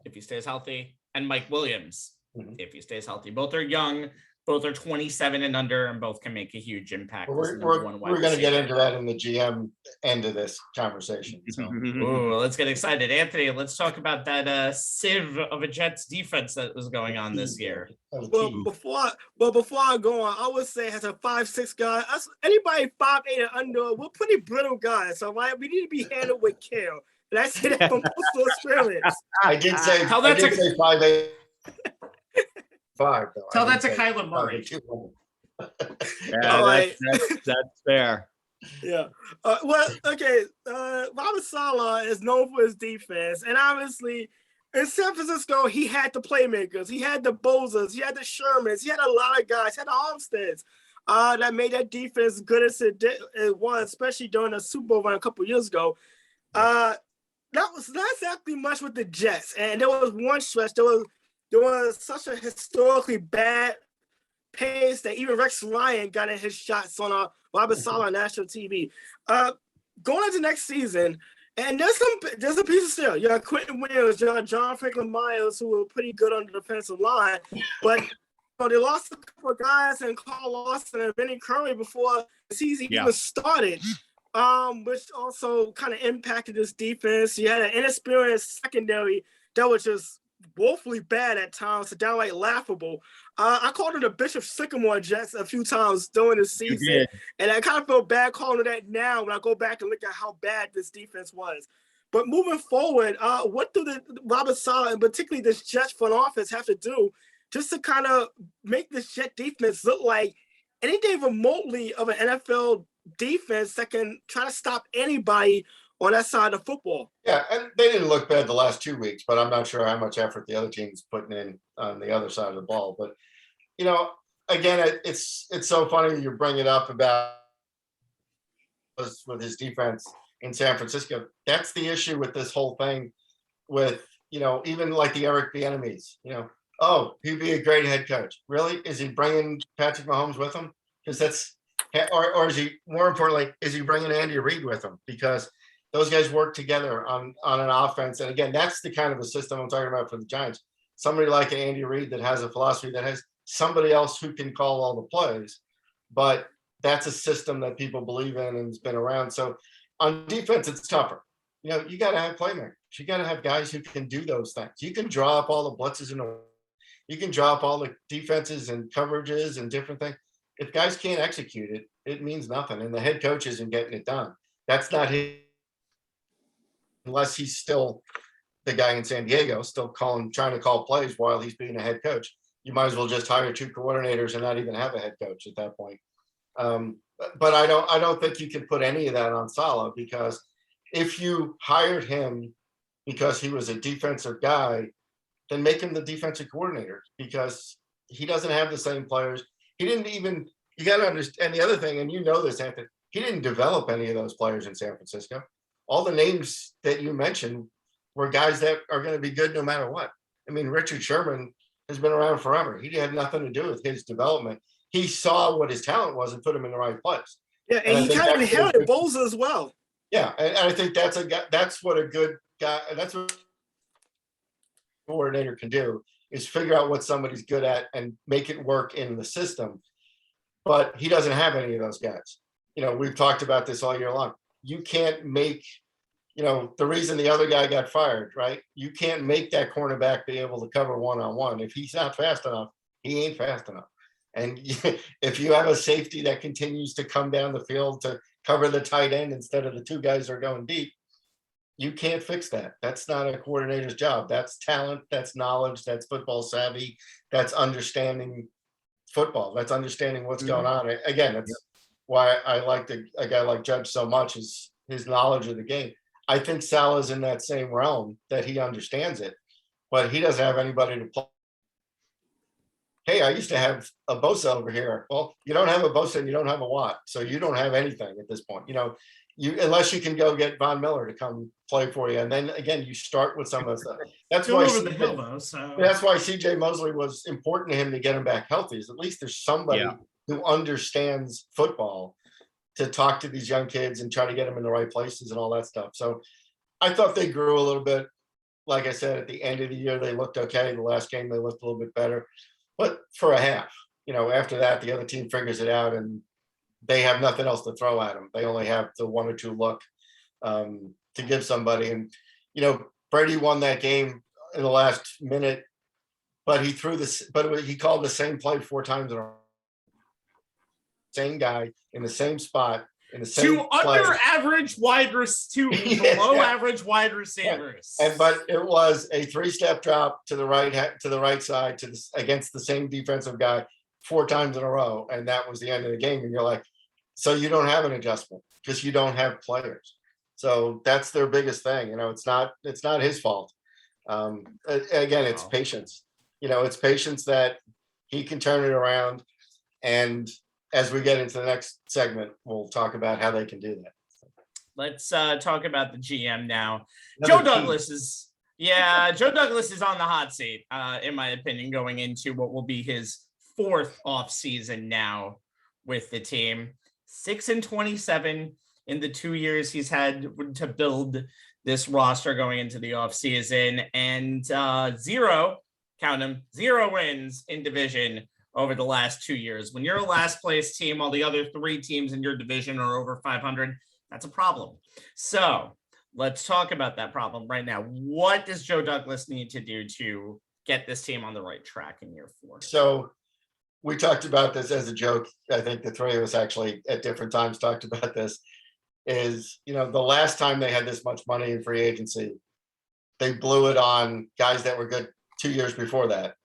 S2: if he stays healthy, and Mike Williams, if he stays healthy. Both are young, both are 27 and under, and both can make a huge impact.
S5: We're going to get into that in the GM end of this conversation. So.
S2: Ooh, let's get excited. Anthony, let's talk about that sieve of a Jets defense that was going on this year.
S4: Well, before I go on, I would say as a 5'6" guy, anybody 5'8" and under, we're pretty brittle guys. So we need to be handled with care. And I say that from personal experience.
S5: I did say 5'8". 5 though.
S2: Tell that to Kyler Murray.
S3: That's fair.
S4: Yeah. Robert Saleh is known for his defense, and obviously in San Francisco he had the playmakers, he had the Bozas, he had the Shermans, he had a lot of guys, he had the Armsteads that made that defense good as it was, especially during the Super Bowl run a couple years ago. That was not exactly much with the Jets, and there was one stretch. There was such a historically bad pace that even Rex Ryan got in his shots on Robert Saleh on national TV. Going into next season, and there's a piece of still. You got Quentin Williams, you got John Franklin Myers, who were pretty good on the defensive line, but they lost a couple of guys and Carl Lawson and Benny Curry before the season even started, which also kind of impacted this defense. You had an inexperienced secondary that was just woefully bad at times, downright laughable. I called it the Bishop Sycamore Jets a few times during the season, and I kind of feel bad calling it that now when I go back and look at how bad this defense was. But moving forward, what do the Robert Saleh and particularly this Jets front office have to do just to kind of make this Jet defense look like anything remotely of an NFL defense that can try to stop anybody on that side of football?
S5: Yeah, and they didn't look bad the last 2 weeks, but I'm not sure how much effort the other team's putting in on the other side of the ball. But, you know, again, it's so funny you bring it up about with his defense in San Francisco. That's the issue with this whole thing with, you know, even like the Eric Bieniemys, you know, oh, he'd be a great head coach. Really? Is he bringing Patrick Mahomes with him? Because that's, or is he, more importantly, is he bringing Andy Reid with him? Because those guys work together on an offense. And again, that's the kind of a system I'm talking about for the Giants. Somebody like Andy Reid that has a philosophy, that has somebody else who can call all the plays, but that's a system that people believe in and has been around. So on defense, it's tougher. You know, you got to have playmakers. You got to have guys who can do those things. You can draw up all the blitzes you can draw up all the defenses and coverages and different things. If guys can't execute it, it means nothing. And the head coach isn't getting it done. That's not his, unless he's still the guy in San Diego, still trying to call plays while he's being a head coach. You might as well just hire 2 coordinators and not even have a head coach at that point. But I don't think you can put any of that on Saleh, because if you hired him because he was a defensive guy, then make him the defensive coordinator, because he doesn't have the same players. He didn't even, you got to understand the other thing, and you know this, Anthony, he didn't develop any of those players in San Francisco. All the names that you mentioned were guys that are going to be good no matter what. I mean, Richard Sherman has been around forever. He had nothing to do with his development. He saw what his talent was and put him in the right place.
S4: Yeah, and he kind of inherited Bosa as well.
S5: Yeah, and I think that's what a good guy, that's what a coordinator can do, is figure out what somebody's good at and make it work in the system. But he doesn't have any of those guys. You know, we've talked about this all year long. You can't make, you know, the reason the other guy got fired, right? You can't make that cornerback be able to cover one-on-one. If he's not fast enough, he ain't fast enough. And if you have a safety that continues to come down the field to cover the tight end instead of the 2 guys who are going deep, you can't fix that. That's not a coordinator's job. That's talent, that's knowledge, that's football savvy, that's understanding football, that's understanding what's going on. Again, that's why I like a guy like Judge so much, is his knowledge of the game. I think Saleh's in that same realm, that he understands it, but he doesn't have anybody to play. Hey, I used to have a Bosa over here. Well, you don't have a Bosa and you don't have a Watt, so you don't have anything at this point. You know, unless you can go get Von Miller to come play for you, and then again you start with some of the stuff. That's why that's why CJ Mosley was important to him to get him back healthy. Is at least there's somebody who understands football to talk to these young kids and try to get them in the right places and all that stuff. So I thought they grew a little bit. Like I said, at the end of the year, they looked okay. The last game, they looked a little bit better. But for a half, you know, after that, the other team figures it out and they have nothing else to throw at them. They only have the 1 or 2 look to give somebody. And, you know, Brady won that game in the last minute, but he called the same play 4 times in a row. Same guy in the same spot. In the same
S2: below average wide receivers.
S5: But it was a 3-step drop to the right side against the same defensive guy 4 times in a row, and that was the end of the game. And you're like, so you don't have an adjustment because you don't have players. So that's their biggest thing. You know, it's not his fault. Again, it's patience. You know, it's patience that he can turn it around. And as we get into the next segment, we'll talk about how they can do that.
S2: Let's talk about the GM now. Joe Douglas is on the hot seat, in my opinion, going into what will be his 4th offseason now with the team. 6-27 in the 2 years he's had to build this roster going into the offseason, and 0 wins in division over the last 2 years. When you're a last place team, while the other 3 teams in your division are over 500, that's a problem. So let's talk about that problem right now. What does Joe Douglas need to do to get this team on the right track in year 4?
S5: So we talked about this as a joke. I think the 3 of us actually at different times talked about this. Is, the last time they had this much money in free agency, they blew it on guys that were good 2 years before that.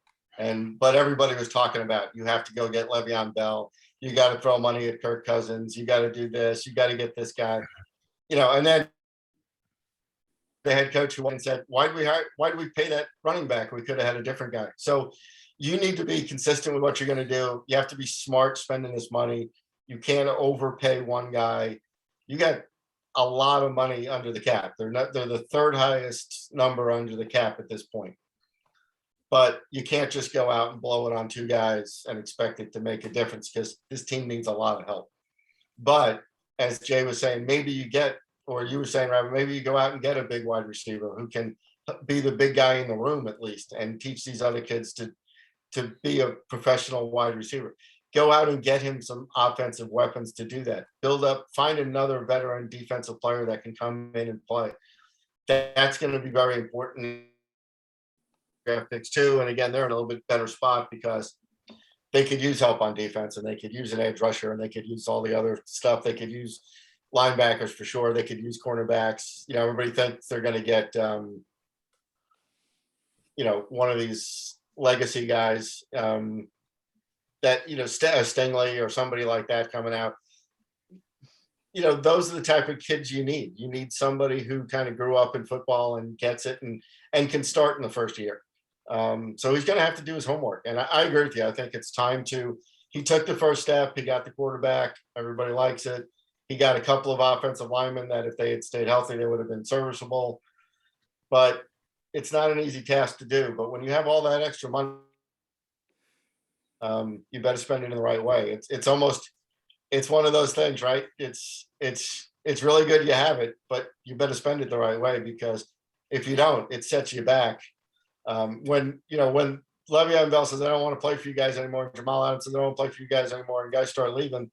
S5: But everybody was talking about, you have to go get Le'Veon Bell. You got to throw money at Kirk Cousins. You got to do this. You got to get this guy, and then the head coach who went and said, why do we pay that running back? We could have had a different guy. So you need to be consistent with what you're going to do. You have to be smart spending this money. You can't overpay one guy. You got a lot of money under the cap. They're the 3rd highest number under the cap at this point. But you can't just go out and blow it on 2 guys and expect it to make a difference, because this team needs a lot of help. But as Jay was saying, maybe you were saying, Robin, maybe you go out and get a big wide receiver who can be the big guy in the room at least, and teach these other kids to be a professional wide receiver. Go out and get him some offensive weapons to do that. Find another veteran defensive player that can come in and play. That's going to be very important. Draft picks too, and again, they're in a little bit better spot because they could use help on defense, and they could use an edge rusher, and they could use all the other stuff. They could use linebackers for sure. They could use cornerbacks. Everybody thinks they're going to get, one of these legacy guys that, Stingley or somebody like that coming out. Those are the type of kids you need. You need somebody who kind of grew up in football and gets it and can start in the first year. So he's going to have to do his homework. And I agree with you. I think it's time he took the first step. He got the quarterback. Everybody likes it. He got a couple of offensive linemen that if they had stayed healthy, they would have been serviceable. But it's not an easy task to do. But when you have all that extra money, you better spend it in the right way. It's one of those things, right? It's really good you have it, but you better spend it the right way, because if you don't, it sets you back. When Le'Veon Bell says, I don't want to play for you guys anymore, Jamal Adams says, I don't want to play for you guys anymore, and guys start leaving,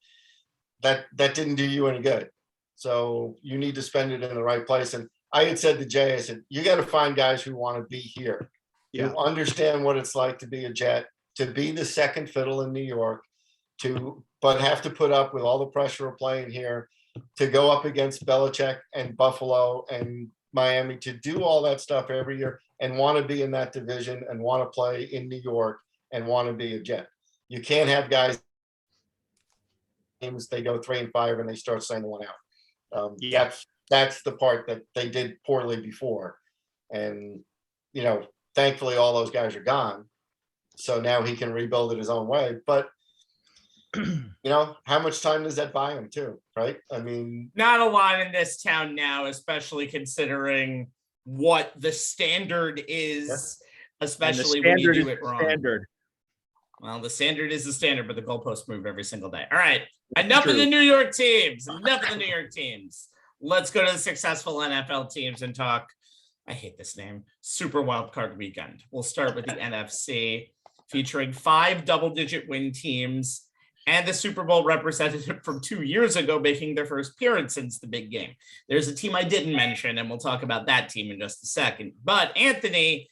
S5: that didn't do you any good. So you need to spend it in the right place. And I had said to Jay, I said, you got to find guys who want to be here, who understand what it's like to be a Jet, to be the second fiddle in New York, but have to put up with all the pressure of playing here, to go up against Belichick and Buffalo and Miami, to do all that stuff every year and want to be in that division and want to play in New York and want to be a Jet. You can't have guys, they go 3-5 and they start sending one out. That's the part that they did poorly before. And, thankfully all those guys are gone. So now he can rebuild it his own way. But, how much time does that buy him too, right? I mean,
S2: not a lot in this town now, especially considering what the standard is, especially when you do it wrong. Well, the standard is the standard, but the goalposts move every single day. All right. Enough of the New York teams. Let's go to the successful NFL teams and talk. I hate this name. Super Wild Card Weekend. We'll start with the NFC, featuring 5 double-digit win teams and the Super Bowl representative from 2 years ago making their first appearance since the big game. There's a team I didn't mention, and we'll talk about that team in just a second. But, Anthony,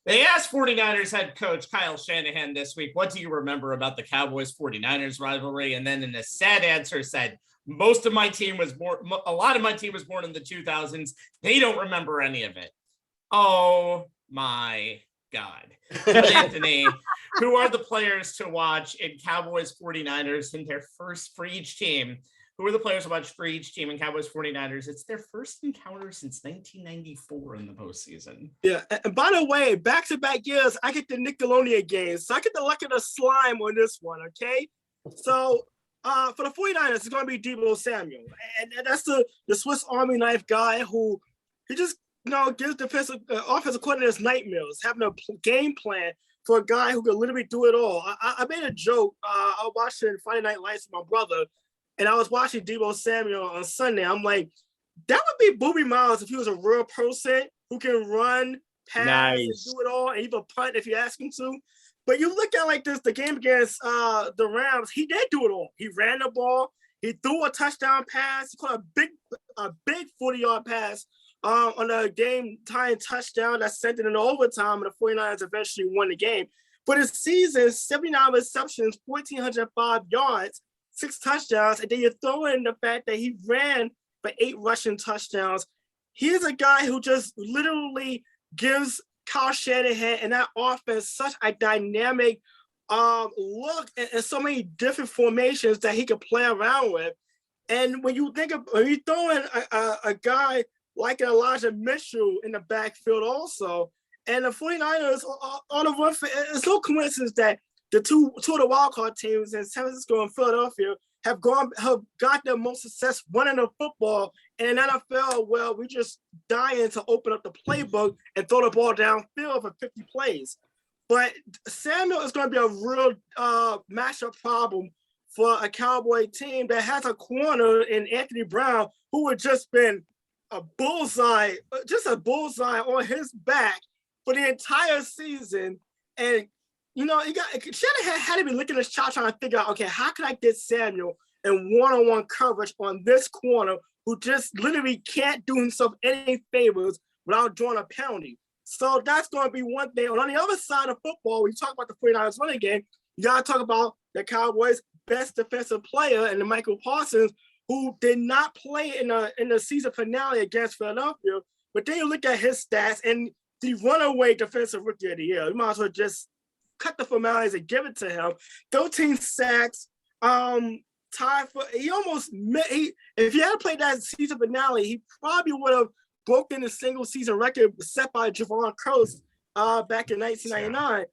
S2: they asked 49ers head coach Kyle Shanahan this week, what do you remember about the Cowboys-49ers rivalry? And then in a sad answer said, a lot of my team was born in the 2000s. They don't remember any of it. Oh, my God. But Anthony, who are the players to watch in Cowboys 49ers in their first for each team? Who are the players to watch for each team in Cowboys 49ers? It's their first encounter since 1994 in the postseason.
S4: Yeah, and by the way, back-to-back years, I get the Nickelodeon games, so I get the luck of the slime on this one, okay? So for the 49ers, it's going to be Deebo Samuel. And that's the Swiss Army knife guy who he just gives defensive offensive coordinators nightmares, having a game plan for a guy who could literally do it all. I made a joke. I was watching Friday Night Lights with my brother, and I was watching Deebo Samuel on Sunday. I'm like, that would be Booby Miles if he was a real person who can run, pass, and do it all, and even punt if you ask him to. But you look at like this, the game against the Rams, he did do it all. He ran the ball. He threw a touchdown pass. He caught a big 40-yard pass on a game-tying touchdown that sent it into overtime, and the 49ers eventually won the game. For the season, 79 receptions, 1,405 yards, 6 touchdowns, and then you throw in the fact that he ran for 8 rushing touchdowns. He's a guy who just literally gives Kyle Shanahan and that offense such a dynamic look and so many different formations that he could play around with. And when you throw in a guy like an Elijah Mitchell in the backfield also, and the 49ers on the run for, it's no coincidence that the two of the wildcard teams in San Francisco and Philadelphia have got their most success running the football. And in NFL, well, we just dying to open up the playbook and throw the ball downfield for 50 plays. But Samuel is going to be a real matchup problem for a Cowboy team that has a corner in Anthony Brown who had just been a bullseye on his back for the entire season. And, you know, Shanahan had to be looking at his shot trying to figure out, okay, how can I get Samuel in one-on-one coverage on this corner who just literally can't do himself any favors without drawing a penalty. So that's going to be one thing. And on the other side of football, when you talk about the 49ers running game, you got to talk about the Cowboys' best defensive player and the Michael Parsons, who did not play in the season finale against Philadelphia. But then you look at his stats and the runaway defensive rookie of the year. You might as well just cut the formalities and give it to him. 13 sacks, tied for, if he had played that season finale, he probably would have broken the single season record set by Javon Curse back in 1999.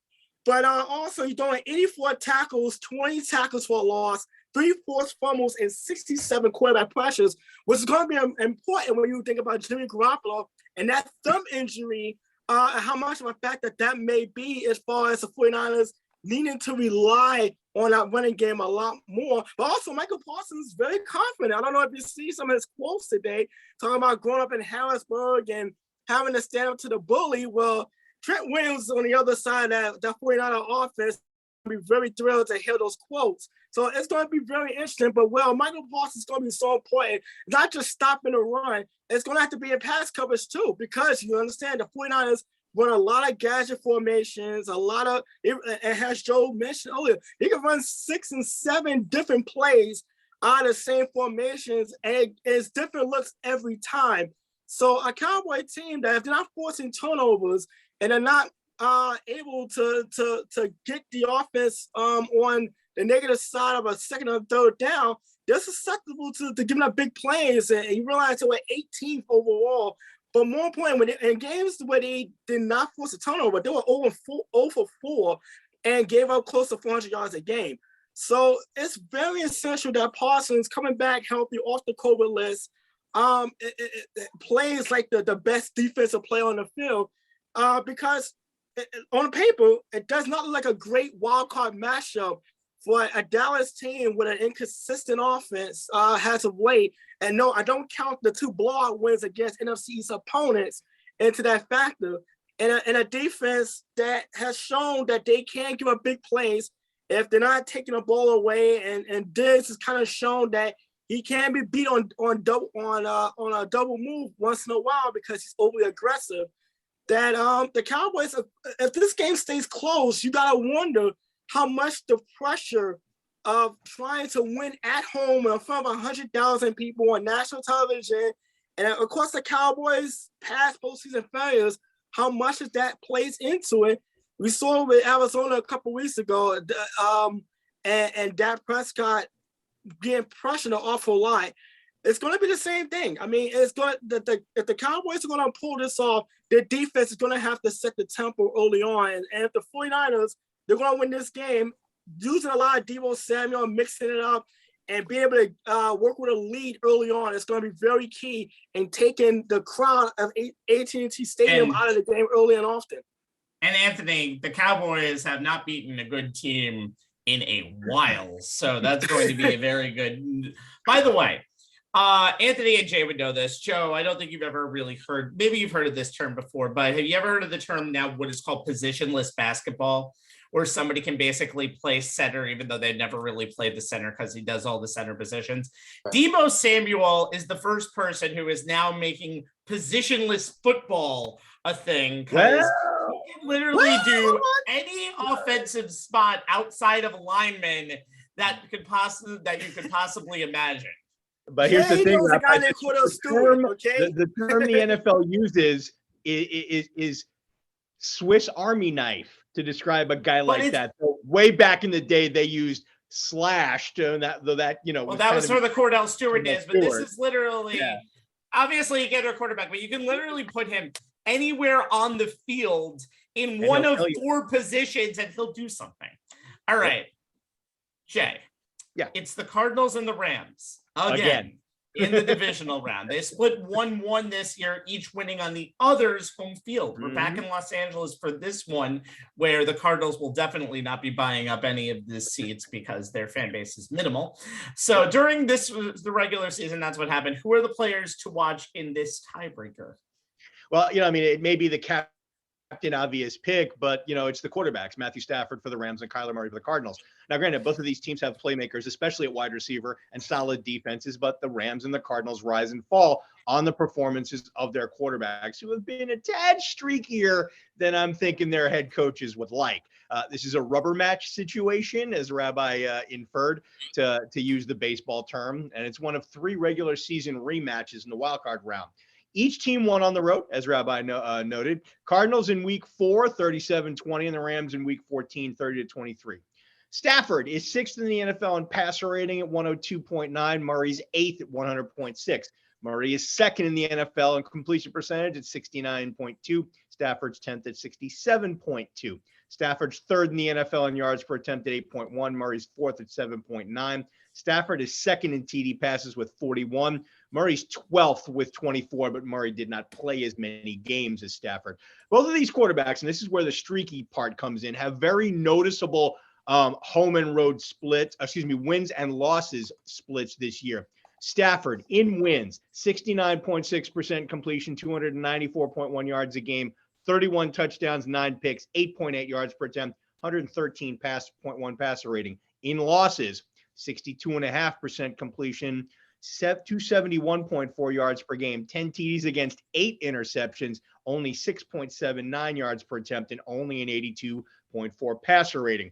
S4: But also he's doing 84 tackles, 20 tackles for a loss, 3 forced fumbles, and 67 quarterback pressures, which is going to be important when you think about Jimmy Garoppolo and that thumb injury, and how much of a factor that may be as far as the 49ers needing to rely on that running game a lot more. But also Michael Parsons is very confident. I don't know if you see some of his quotes today talking about growing up in Harrisburg and having to stand up to the bully. Well, Trent Williams on the other side of that 49er offense will be very thrilled to hear those quotes. So it's going to be very interesting. But, well, Michael Parsons is going to be so important, not just stopping the run. It's going to have to be in pass coverage too, because you understand the 49ers run a lot of gadget formations, and as Joe mentioned earlier, he can run 6 and 7 different plays out of the same formations, and it's different looks every time. So a Cowboy team that if they're not forcing turnovers and they're not able to get the offense on the negative side of a second or third down, they're susceptible to giving up big plays, and you realize they were 18th overall. But more importantly, in games where they did not force a turnover, they were 0 for 4 and gave up close to 400 yards a game. So it's very essential that Parsons coming back healthy off the COVID list plays like the best defensive player on the field because on paper, it does not look like a great wild card matchup for a Dallas team with an inconsistent offense as of late. And no, I don't count the 2 blowout wins against NFC East opponents into that factor. And a defense that has shown that they can give up big plays if they're not taking the ball away. And Diggs has kind of shown that he can be beat on a double move once in a while because he's overly aggressive. That the Cowboys, if this game stays close, you gotta wonder how much the pressure of trying to win at home in front of 100,000 people on national television, and of course the Cowboys' past postseason failures, how much of that plays into it. We saw it with Arizona a couple weeks ago, and Dak Prescott getting pressured an awful lot. It's going to be the same thing. I mean, if the Cowboys are going to pull this off, their defense is going to have to set the tempo early on. And if the 49ers, they're going to win this game using a lot of Deebo Samuel, mixing it up, and being able to work with a lead early on. It's going to be very key in taking the crown of AT&T Stadium out of the game early and often.
S2: And Anthony, the Cowboys have not beaten a good team in a while, so that's going to be a very good. By the way, Anthony and Jay would know this. Joe, I don't think you've ever really heard. Maybe you've heard of this term before, but have you ever heard of the term now? What is called positionless basketball, where somebody can basically play center, even though they've never really played the center because he does all the center positions.
S5: Right.
S2: Deebo Samuel is the first person who is now making positionless football a thing, because he can literally do any offensive spot outside of linemen that you could possibly imagine.
S3: But here's the thing,
S4: knows a guy named Cordell Stewart, okay?
S3: the term the NFL uses is Swiss Army knife to describe a guy like that. So way back in the day, they used slash to that
S2: Well, that was for the Cordell Stewart days, but this is literally obviously you get a quarterback, but you can literally put him anywhere on the field in one of four positions and he'll do something. All right, Jay.
S3: Yeah.
S2: It's the Cardinals and the Rams again. In the divisional round. They split 1-1 this year, each winning on the other's home field. We're back in Los Angeles for this one, where the Cardinals will definitely not be buying up any of the seats because their fan base is minimal. So during the regular season, that's what happened. Who are the players to watch in this tiebreaker?
S3: Well, it may be the captain obvious pick, but it's the quarterbacks, Matthew Stafford for the Rams and Kyler Murray for the Cardinals. Now, granted, both of these teams have playmakers, especially at wide receiver, and solid defenses, but the Rams and the Cardinals rise and fall on the performances of their quarterbacks, who have been a tad streakier than I'm thinking their head coaches would like. This is a rubber match situation, as Rabbi inferred, to use the baseball term, and it's one of 3 regular season rematches in the wildcard round. Each team won on the road, as Rabbi noted. Cardinals in week 4, 37-20, and the Rams in week 14, 30-23. Stafford is 6th in the NFL in passer rating at 102.9. Murray's 8th at 100.6. Murray is 2nd in the NFL in completion percentage at 69.2. Stafford's 10th at 67.2. Stafford's 3rd in the NFL in yards per attempt at 8.1. Murray's 4th at 7.9. Stafford is 2nd in TD passes with 41. Murray's 12th with 24, but Murray did not play as many games as Stafford. Both of these quarterbacks, and this is where the streaky part comes in, have very noticeable home and road wins and losses splits this year. Stafford in wins, 69.6% completion, 294.1 yards a game, 31 touchdowns, 9 picks, 8.8 yards per attempt, 113.1 passer rating. In losses, 62.5% completion, 271.4 yards per game, 10 TDs against 8 interceptions, only 6.79 yards per attempt, and only an 82.4 passer rating.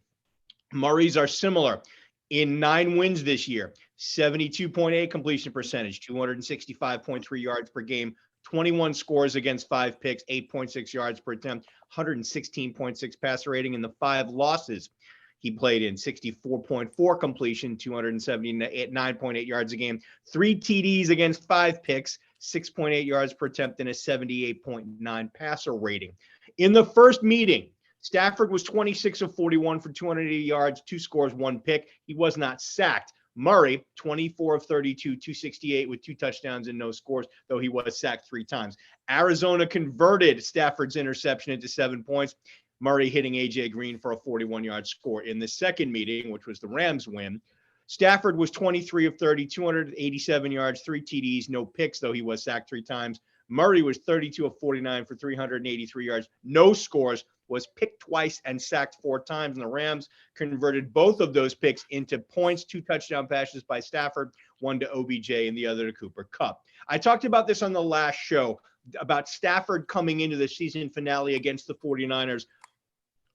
S3: Murray's are similar. In 9 wins this year, 72.8 completion percentage, 265.3 yards per game, 21 scores against 5 picks, 8.6 yards per attempt, 116.6 passer rating. In the 5 losses he played in, 64.4 completion, 279.8 yards a game, 3 TDs against 5 picks, 6.8 yards per attempt, and a 78.9 passer rating. In the first meeting, Stafford was 26 of 41 for 280 yards, 2 scores, 1 pick. He was not sacked. Murray, 24 of 32, 268 with 2 touchdowns and no scores, though he was sacked 3 times. Arizona converted Stafford's interception into 7 points. Murray hitting A.J. Green for a 41-yard score. In the second meeting, which was the Rams win, Stafford was 23 of 30, 287 yards, 3 TDs, no picks, though he was sacked 3 times. Murray was 32 of 49 for 383 yards, no scores, was picked twice and sacked 4 times. And the Rams converted both of those picks into points, 2 touchdown passes by Stafford, 1 to OBJ and the other to Cooper Kupp. I talked about this on the last show, about Stafford coming into the season finale against the 49ers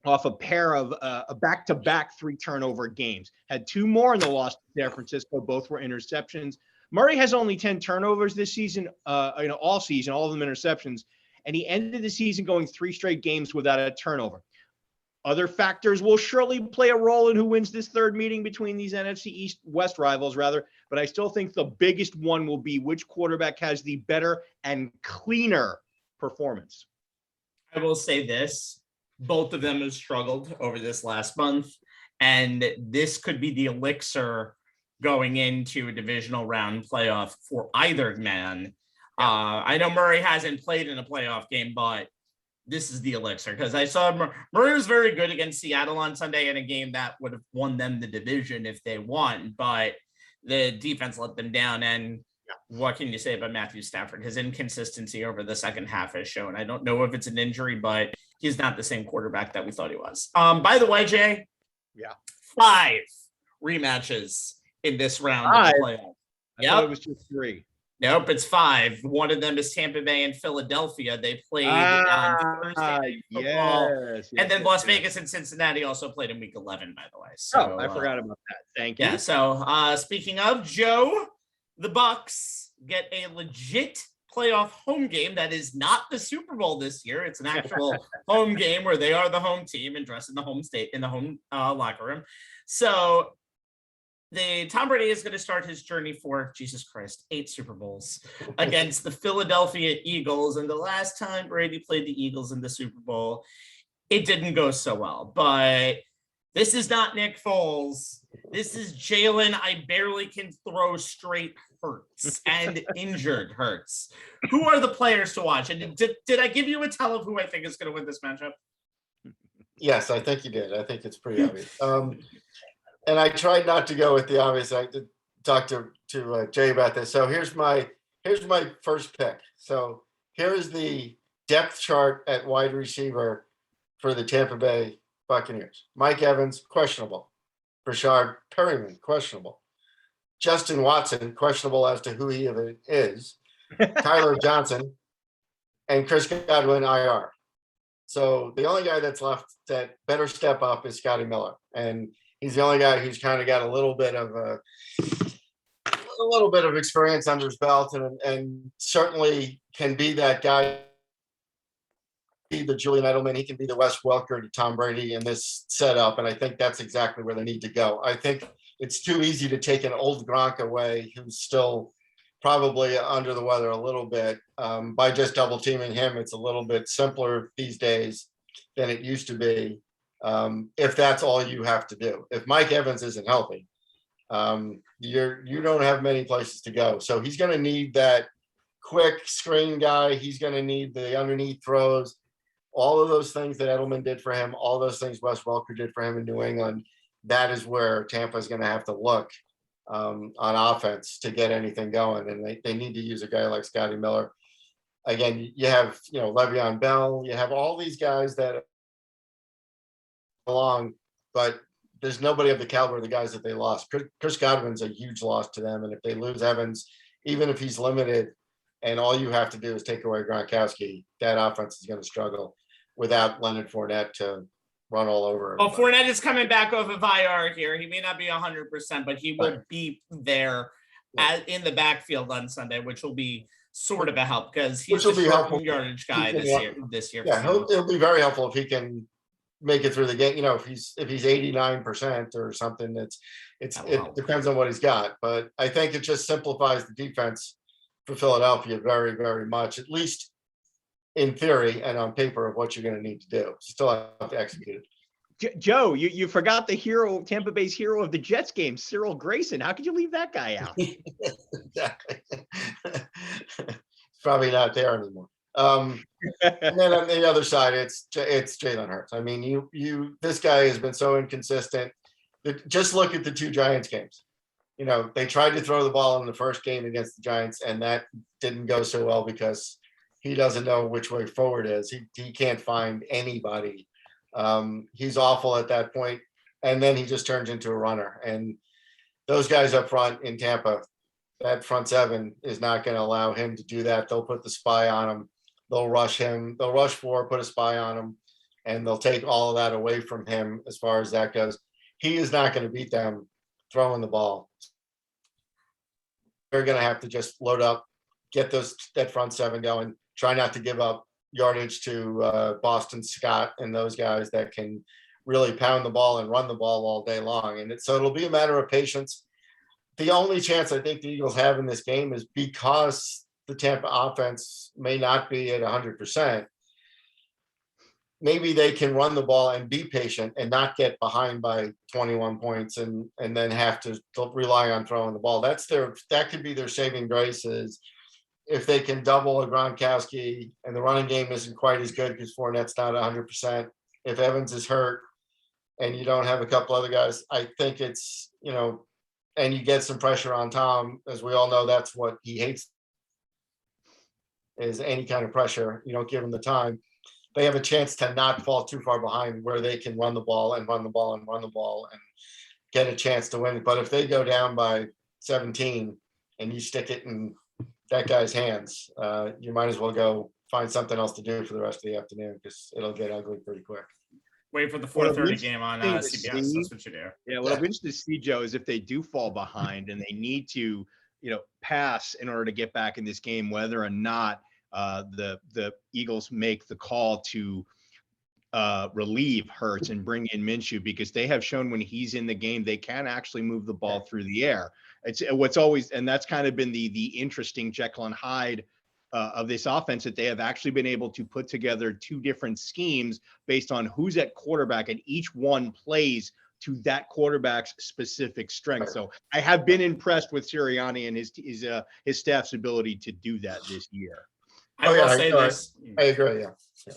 S3: off a pair of back-to-back 3 turnover games. Had 2 more in the loss to San Francisco. Both were interceptions. Murray has only 10 turnovers this season, all season, all of them interceptions. And he ended the season going 3 straight games without a turnover. Other factors will surely play a role in who wins this third meeting between these NFC East-West rivals, but I still think the biggest one will be which quarterback has the better and cleaner performance.
S2: I will say this. Both of them have struggled over this last month, and this could be the elixir going into a divisional round playoff for either man. I know Murray hasn't played in a playoff game, but this is the elixir, because I saw Murray was very good against Seattle on Sunday in a game that would have won them the division if they won, but the defense let them down. And what can you say about Matthew Stafford? His inconsistency over the second half has shown. I don't know if it's an injury, but he's not the same quarterback that we thought he was. By the way, Jay.
S3: Yeah.
S2: 5 rematches in this round of the playoff.
S3: I thought it was just 3.
S2: Nope, it's 5. One of them is Tampa Bay and Philadelphia. They played on Thursday Night Football.
S3: Yes,
S2: and then Las Vegas and Cincinnati also played in week 11, by the way. So
S3: I forgot about that. Thank you.
S2: Yeah, so speaking of, Joe, the Bucks get a legit playoff home game that is not the Super Bowl this year. It's an actual home game where they are the home team and dress in the home locker room. So Tom Brady is going to start his journey for, Jesus Christ, 8 Super Bowls against the Philadelphia Eagles. And the last time Brady played the Eagles in the Super Bowl, it didn't go so well. But this is not Nick Foles. This is Jalen. I barely can throw straight Hurts and injured Hurts. Who are the players to watch? And did I give you a tell of who I think is going to win this matchup?
S5: Yes, I think you did. I think it's pretty obvious. And I tried not to go with the obvious. I did talk to Jay about this. So here's my first pick. So here's the depth chart at wide receiver for the Tampa Bay Buccaneers. Mike Evans, questionable. Rashard Perryman, questionable. Justin Watson, questionable as to who he is. Tyler Johnson and Chris Godwin, IR. So the only guy that's left that better step up is Scotty Miller. And he's the only guy who's kind of got a little bit of experience under his belt, and certainly can be that guy. Be the Julian Edelman. He can be the Wes Welker to Tom Brady in this setup, and I think that's exactly where they need to go. I think it's too easy to take an old Gronk away, who's still probably under the weather a little bit, by just double teaming him. It's a little bit simpler these days than it used to be. If that's all you have to do. If Mike Evans isn't healthy, you don't have many places to go. So he's going to need that quick screen guy. He's going to need the underneath throws, all of those things that Edelman did for him, all those things Wes Welker did for him in New England. That is where Tampa is going to have to look on offense to get anything going. And they need to use a guy like Scotty Miller. Again, you have, Le'Veon Bell, you have all these guys that along, but there's nobody of the caliber of the guys that they lost. Chris Godwin's a huge loss to them. And if they lose Evans, even if he's limited and all you have to do is take away Gronkowski, that offense is going to struggle without Leonard Fournette to run all over.
S2: Well, Fournette is coming back off of IR here. He may not be 100%, but he will be there in the backfield on Sunday, which will be sort of a help because he's the short yardage guy this year.
S5: Yeah, it'll be very helpful if he can make it through the game. If he's 89% or something, it depends on what he's got. But I think it just simplifies the defense for Philadelphia very, very much, at least in theory and on paper, of what you're going to need to do. You still have to execute it.
S3: Joe, you forgot the hero, Tampa Bay's hero of the Jets game, Cyril Grayson. How could you leave that guy out?
S5: Exactly. Probably not there anymore. And then on the other side, it's Jalen Hurts. I mean, this guy has been so inconsistent. Just look at the 2 Giants games. They tried to throw the ball in the first game against the Giants, and that didn't go so well because he doesn't know which way forward is. He can't find anybody. He's awful at that point, and then he just turns into a runner. And those guys up front in Tampa, that front 7 is not going to allow him to do that. They'll put the spy on him. They'll rush him. They'll rush 4, put a spy on him, and they'll take all of that away from him as far as that goes. He is not going to beat them throwing the ball. They're going to have to just load up, get that front 7 going, try not to give up yardage to Boston Scott and those guys that can really pound the ball and run the ball all day long. And so it'll be a matter of patience. The only chance I think the Eagles have in this game is because the Tampa offense may not be at 100%. Maybe they can run the ball and be patient and not get behind by 21 points and then have to rely on throwing the ball. That could be their saving grace, is if they can double a Gronkowski and the running game isn't quite as good because Fournette's not 100%. If Evans is hurt and you don't have a couple other guys, I think it's, and you get some pressure on Tom. As we all know, that's what he hates, is any kind of pressure. You don't give him the time. They have a chance to not fall too far behind where they can run the ball and get a chance to win. But if they go down by 17 and you stick it in that guy's hands, you might as well go find something else to do for the rest of the afternoon, because it'll get ugly pretty quick.
S2: Wait for the 4:30 game on CBS. That's what you do.
S3: Yeah, what I'm interested to see, Joe, is if they do fall behind and they need to, pass in order to get back in this game, whether or not the Eagles make the call to relieve Hurts and bring in Minshew, because they have shown when he's in the game, they can actually move the ball through the air. It's what's always, and that's kind of been the interesting Jekyll and Hyde of this offense, that they have actually been able to put together two different schemes based on who's at quarterback, and each one plays to that quarterback's specific strength. So I have been impressed with Sirianni and his staff's ability to do that this year.
S2: I will say this.
S5: I agree. Yeah.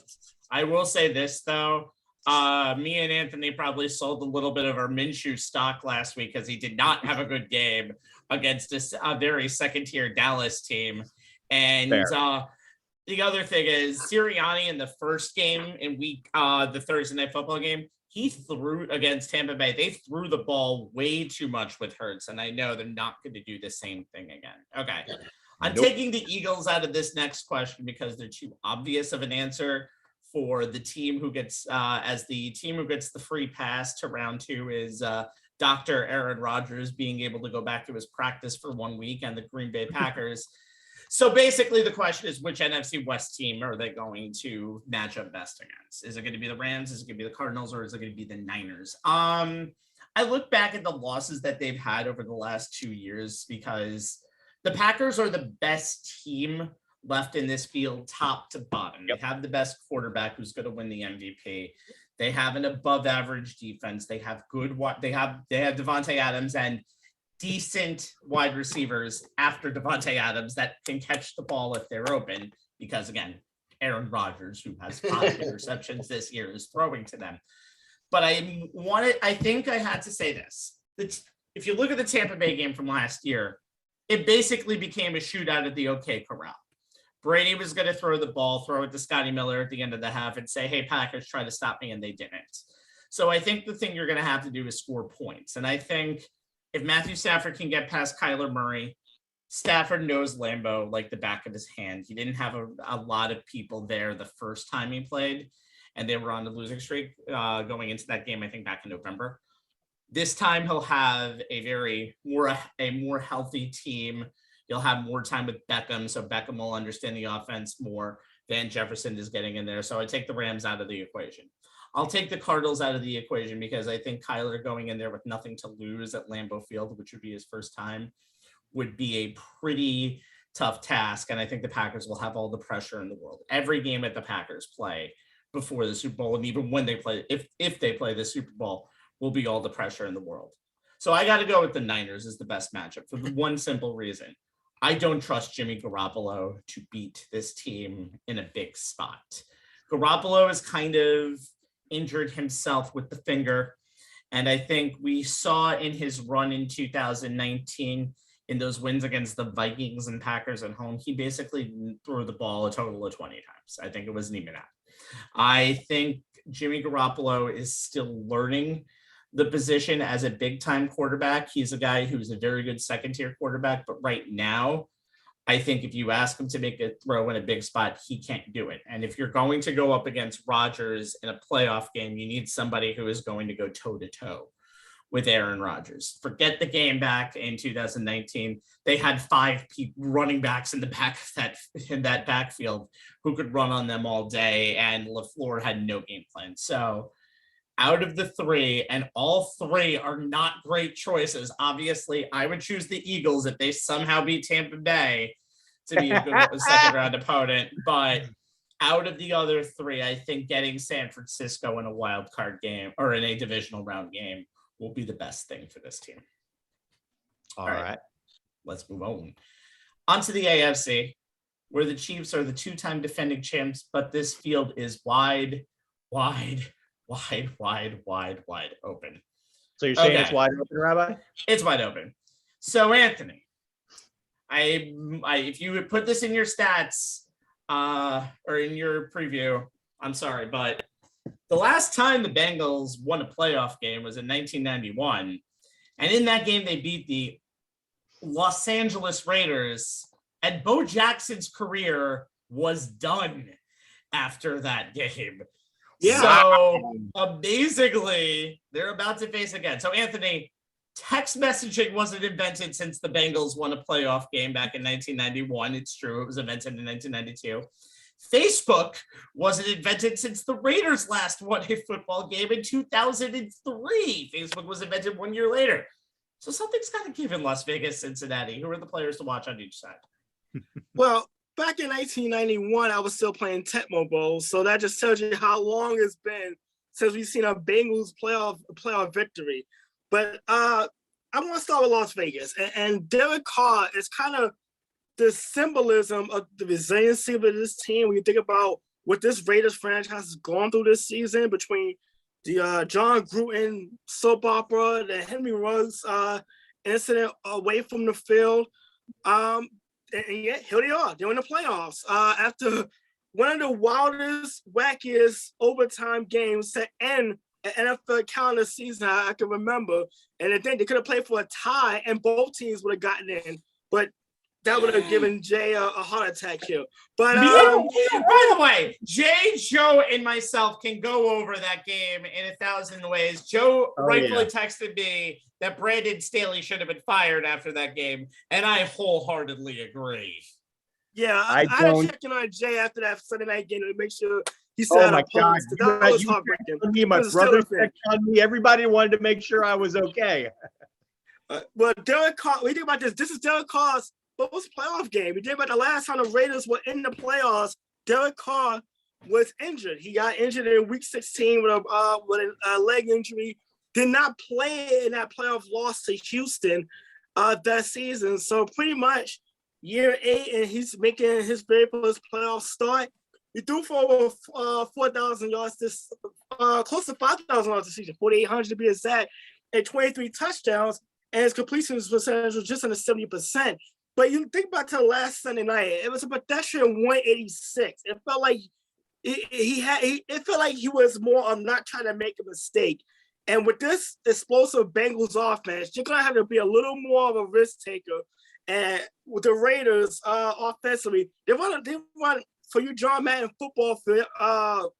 S2: I will say this though. Me and Anthony probably sold a little bit of our Minshew stock last week because he did not have a good game against a very second-tier Dallas team. And the other thing is Sirianni in the first game in the Thursday Night Football game, he threw against Tampa Bay. They threw the ball way too much with Hurts, and I know they're not going to do the same thing again. Okay. I'm taking the Eagles out of this next question because they're too obvious of an answer for the team who gets the free pass to round 2 is Dr. Aaron Rodgers being able to go back to his practice for 1 week, and the Green Bay Packers. So basically the question is, which NFC West team are they going to match up best against? Is it going to be the Rams? Is it going to be the Cardinals? Or is it going to be the Niners? I look back at the losses that they've had over the last 2 years, because the Packers are the best team left in this field, top to bottom. They have the best quarterback who's going to win the MVP. They have an above average defense. They have they have Devontae Adams and decent wide receivers after Devontae Adams that can catch the ball if they're open, because again, Aaron Rodgers, who has 5 interceptions this year, is throwing to them. But I think I had to say this. If you look at the Tampa Bay game from last year, it basically became a shootout at the OK Corral. Brady was going to throw the ball, throw it to Scotty Miller at the end of the half and say, hey, Packers, try to stop me, and they didn't. So I think the thing you're going to have to do is score points. And I think if Matthew Stafford can get past Kyler Murray, Stafford knows Lambeau like the back of his hand. He didn't have a lot of people there the first time he played, and they were on the losing streak going into that game, I think back in November. This time he'll have a more healthy team. You'll have more time with Beckham, so Beckham will understand the offense more. Van Jefferson is getting in there, so I take the Rams out of the equation. I'll take the Cardinals out of the equation because I think Kyler going in there with nothing to lose at Lambeau Field, which would be his first time, would be a pretty tough task, and I think the Packers will have all the pressure in the world. Every game that the Packers play before the Super Bowl, and even when they play, if they play the Super Bowl, will be all the pressure in the world. So I got to go with the Niners as the best matchup for the one simple reason. I don't trust Jimmy Garoppolo to beat this team in a big spot. Garoppolo has kind of injured himself with the finger, and I think we saw in his run in 2019 in those wins against the Vikings and Packers at home, he basically threw the ball a total of 20 times. I think it wasn't even that. I think Jimmy Garoppolo is still learning the position as a big-time quarterback. He's a guy who's a very good second-tier quarterback, but right now, I think if you ask him to make a throw in a big spot, he can't do it. And if you're going to go up against Rodgers in a playoff game, you need somebody who is going to go toe-to-toe with Aaron Rodgers. Forget the game back in 2019. They had 5 running backs in that backfield who could run on them all day, and LaFleur had no game plan. So out of the 3, and all 3 are not great choices. Obviously, I would choose the Eagles if they somehow beat Tampa Bay to be a good second-round opponent. But out of the other 3, I think getting San Francisco in a wild card game or in a divisional round game will be the best thing for this team.
S3: All right.
S2: Let's move on to the AFC, where the Chiefs are the 2-time defending champs, but this field is wide open.
S3: So you're saying it's wide open, Rabbi?
S2: It's wide open. So Anthony, if you would put this in your stats or in your preview, I'm sorry, but the last time the Bengals won a playoff game was in 1991. And in that game, they beat the Los Angeles Raiders. And Bo Jackson's career was done after that game.
S4: Yeah.
S2: So amazingly, they're about to face again. So Anthony, text messaging wasn't invented since the Bengals won a playoff game back in 1991. It's true. It was invented in 1992. Facebook wasn't invented since the Raiders last won a football game in 2003. Facebook was invented 1 year later. So something's got to give in Las Vegas, Cincinnati. Who are the players to watch on each side?
S4: Well, back in 1991, I was still playing Tecmo Bowl, so that just tells you how long it's been since we've seen a Bengals playoff victory. But I want to start with Las Vegas, and Derek Carr is kind of the symbolism of the resiliency of this team. When you think about what this Raiders franchise has gone through this season, between the John Gruden soap opera, the Henry Ruggs incident away from the field, and yet here they are. They're in the playoffs after one of the wildest, wackiest overtime games to end an NFL calendar season I can remember. And I think they could have played for a tie, and both teams would have gotten in. But that would have given Jay a heart attack here. But
S2: by the way, Jay, Joe, and myself can go over that game in 1,000 ways. Joe rightfully texted me that Brandon Staley should have been fired after that game, and I wholeheartedly agree.
S4: Yeah, I had to check in on Jay after that Sunday night game to make sure he said,
S3: "Oh my God,
S4: that was heartbreaking."
S3: Me, my brother checked on me. Everybody wanted to make sure I was okay.
S4: Well, Derek Carr, we think about this. This is Derek Carr's first playoff game. We think about the last time the Raiders were in the playoffs. Derek Carr was injured. He got injured in Week 16 with a leg injury. Did not play in that playoff loss to Houston that season. So pretty much year 8, and he's making his very first playoff start. He threw for over 4,000 yards close to 5,000 yards this season, 4,800 to be exact, and 23 touchdowns, and his completion percentage was just under 70%. But you think back to the last Sunday night, it was a pedestrian 186. It felt like it felt like he was more of not trying to make a mistake. And with this explosive Bengals offense, you're gonna have to be a little more of a risk taker. And with the Raiders offensively, they want for you John Madden football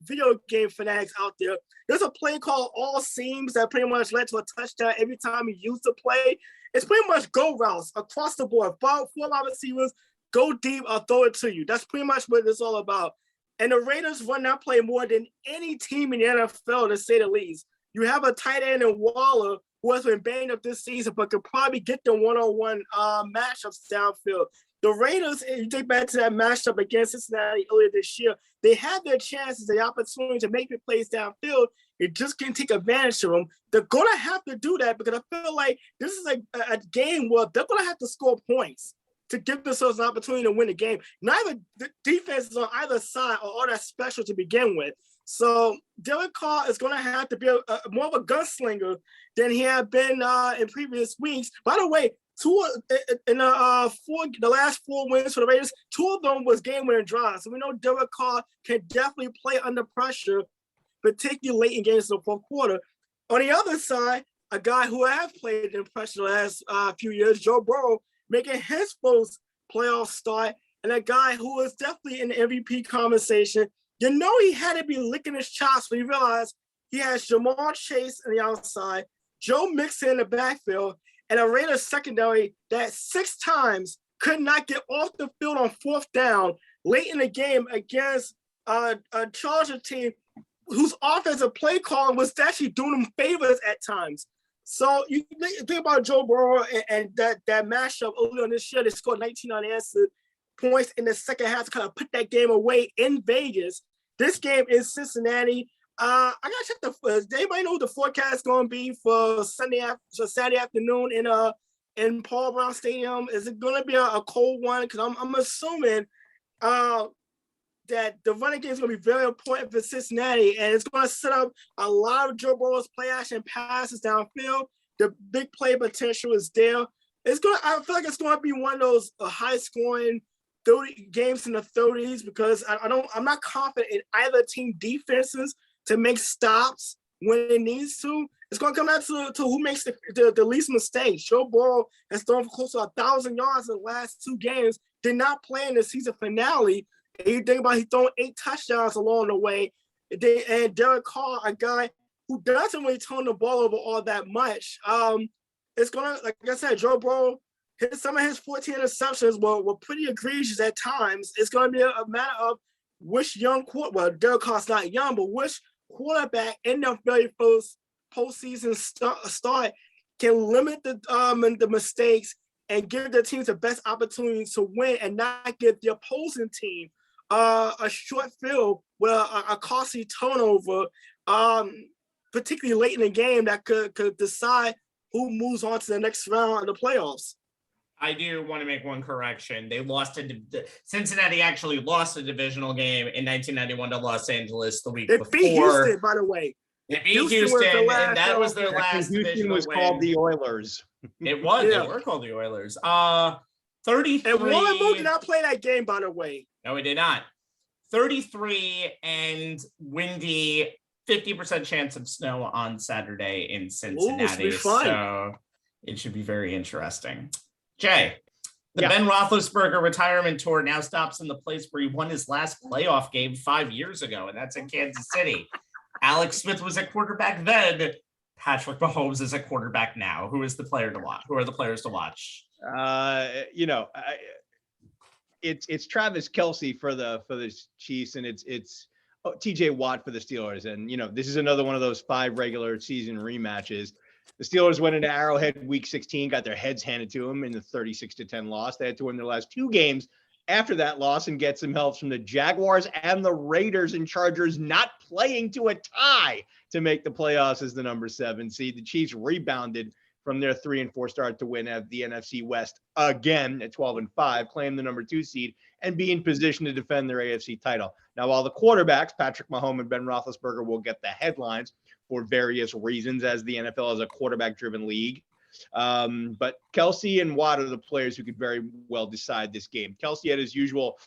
S4: video game fanatics out there. There's a play called All Seams that pretty much led to a touchdown every time he used the play. It's pretty much go routes across the board. 4 wide receivers, go deep, I'll throw it to you. That's pretty much what it's all about. And the Raiders run that play more than any team in the NFL, to say the least. You have a tight end in Waller who has been banged up this season, but could probably get the one-on-one matchups downfield. The Raiders, if you think back to that matchup against Cincinnati earlier this year, they had their chances, the opportunity to make the plays downfield. They just can't take advantage of them. They're going to have to do that because I feel like this is a game where they're going to have to score points to give themselves an opportunity to win the game. Neither the defense is on either side or all that special to begin with. So Derek Carr is going to have to be more of a gunslinger than he had been in previous weeks. By the way, the last 4 wins for the Raiders, 2 of them was game-winning drives. So we know Derek Carr can definitely play under pressure, particularly late in games in the fourth quarter. On the other side, a guy who has played in pressure the last few years, Joe Burrow, making his first playoff start, and a guy who is definitely in the MVP conversation. You know he had to be licking his chops when he realized he has Jamar Chase on the outside, Joe Mixon in the backfield, and a Raiders secondary that 6 times could not get off the field on 4th down late in the game against a Charger team whose offensive play calling was actually doing them favors at times. So you think about Joe Burrow and that matchup earlier on this year. They scored 19 unanswered points in the second half to kind of put that game away in Vegas. This game is Cincinnati. I gotta check does anybody know what the forecast is going to be for Saturday afternoon in Paul Brown Stadium? Is it going to be a cold one? Because I'm assuming that the running game is going to be very important for Cincinnati, and it's going to set up a lot of Joe Burrow's play action passes downfield. The big play potential is there. I feel like it's going to be one of those high-scoring 30 games in the 30s because I'm not confident in either team defenses to make stops when it needs to. It's going to come down to who makes the least mistakes. Joe Burrow has thrown for close to 1,000 yards in the last 2 games. Did not play in the season finale. And you think about he throwing 8 touchdowns along the way. And Derek Carr, a guy who doesn't really turn the ball over all that much. It's going to, like I said, Joe Burrow, some of his 14 interceptions were pretty egregious at times. It's going to be a matter of which Derek Carr's not young, but which quarterback in their very first postseason start can limit the mistakes and give the teams the best opportunity to win and not give the opposing team a short field with a costly turnover, particularly late in the game that could decide who moves on to the next round of the playoffs.
S2: I do want to make one correction. They lost Cincinnati actually lost a divisional game in 1991 to Los Angeles the week before.
S4: They beat Houston, by the way.
S2: They beat Houston, and that was their last
S3: Houston
S2: divisional
S3: was
S2: win.
S3: called the Oilers.
S2: It was.
S4: Yeah.
S2: They were called the Oilers. 33.
S4: And Warren Moon did not play that game, by the way.
S2: No, he did not. 33 and windy. 50% chance of snow on Saturday in Cincinnati. So it should be very interesting. Jay, the Ben Roethlisberger retirement tour now stops in the place where he won his last playoff game 5 years ago, and that's in Kansas City. Alex Smith was at quarterback then. Patrick Mahomes is at quarterback now. Who is the player to watch? Who are the players to watch?
S3: It's Travis Kelsey for the Chiefs, and it's TJ Watt for the Steelers. And, this is another one of those 5 regular season rematches. The Steelers went into Arrowhead week 16, got their heads handed to them in the 36-10 loss. They had to win their last 2 games after that loss and get some help from the Jaguars and the Raiders and Chargers not playing to a tie to make the playoffs as the number 7 seed. The Chiefs rebounded from their 3-4 start to win at the NFC West again at 12-5, claim the number 2 seed, and be in position to defend their AFC title. Now, while the quarterbacks, Patrick Mahomes and Ben Roethlisberger, will get the headlines for various reasons, as the NFL is a quarterback-driven league, but Kelsey and Watt are the players who could very well decide this game. Kelsey had his usual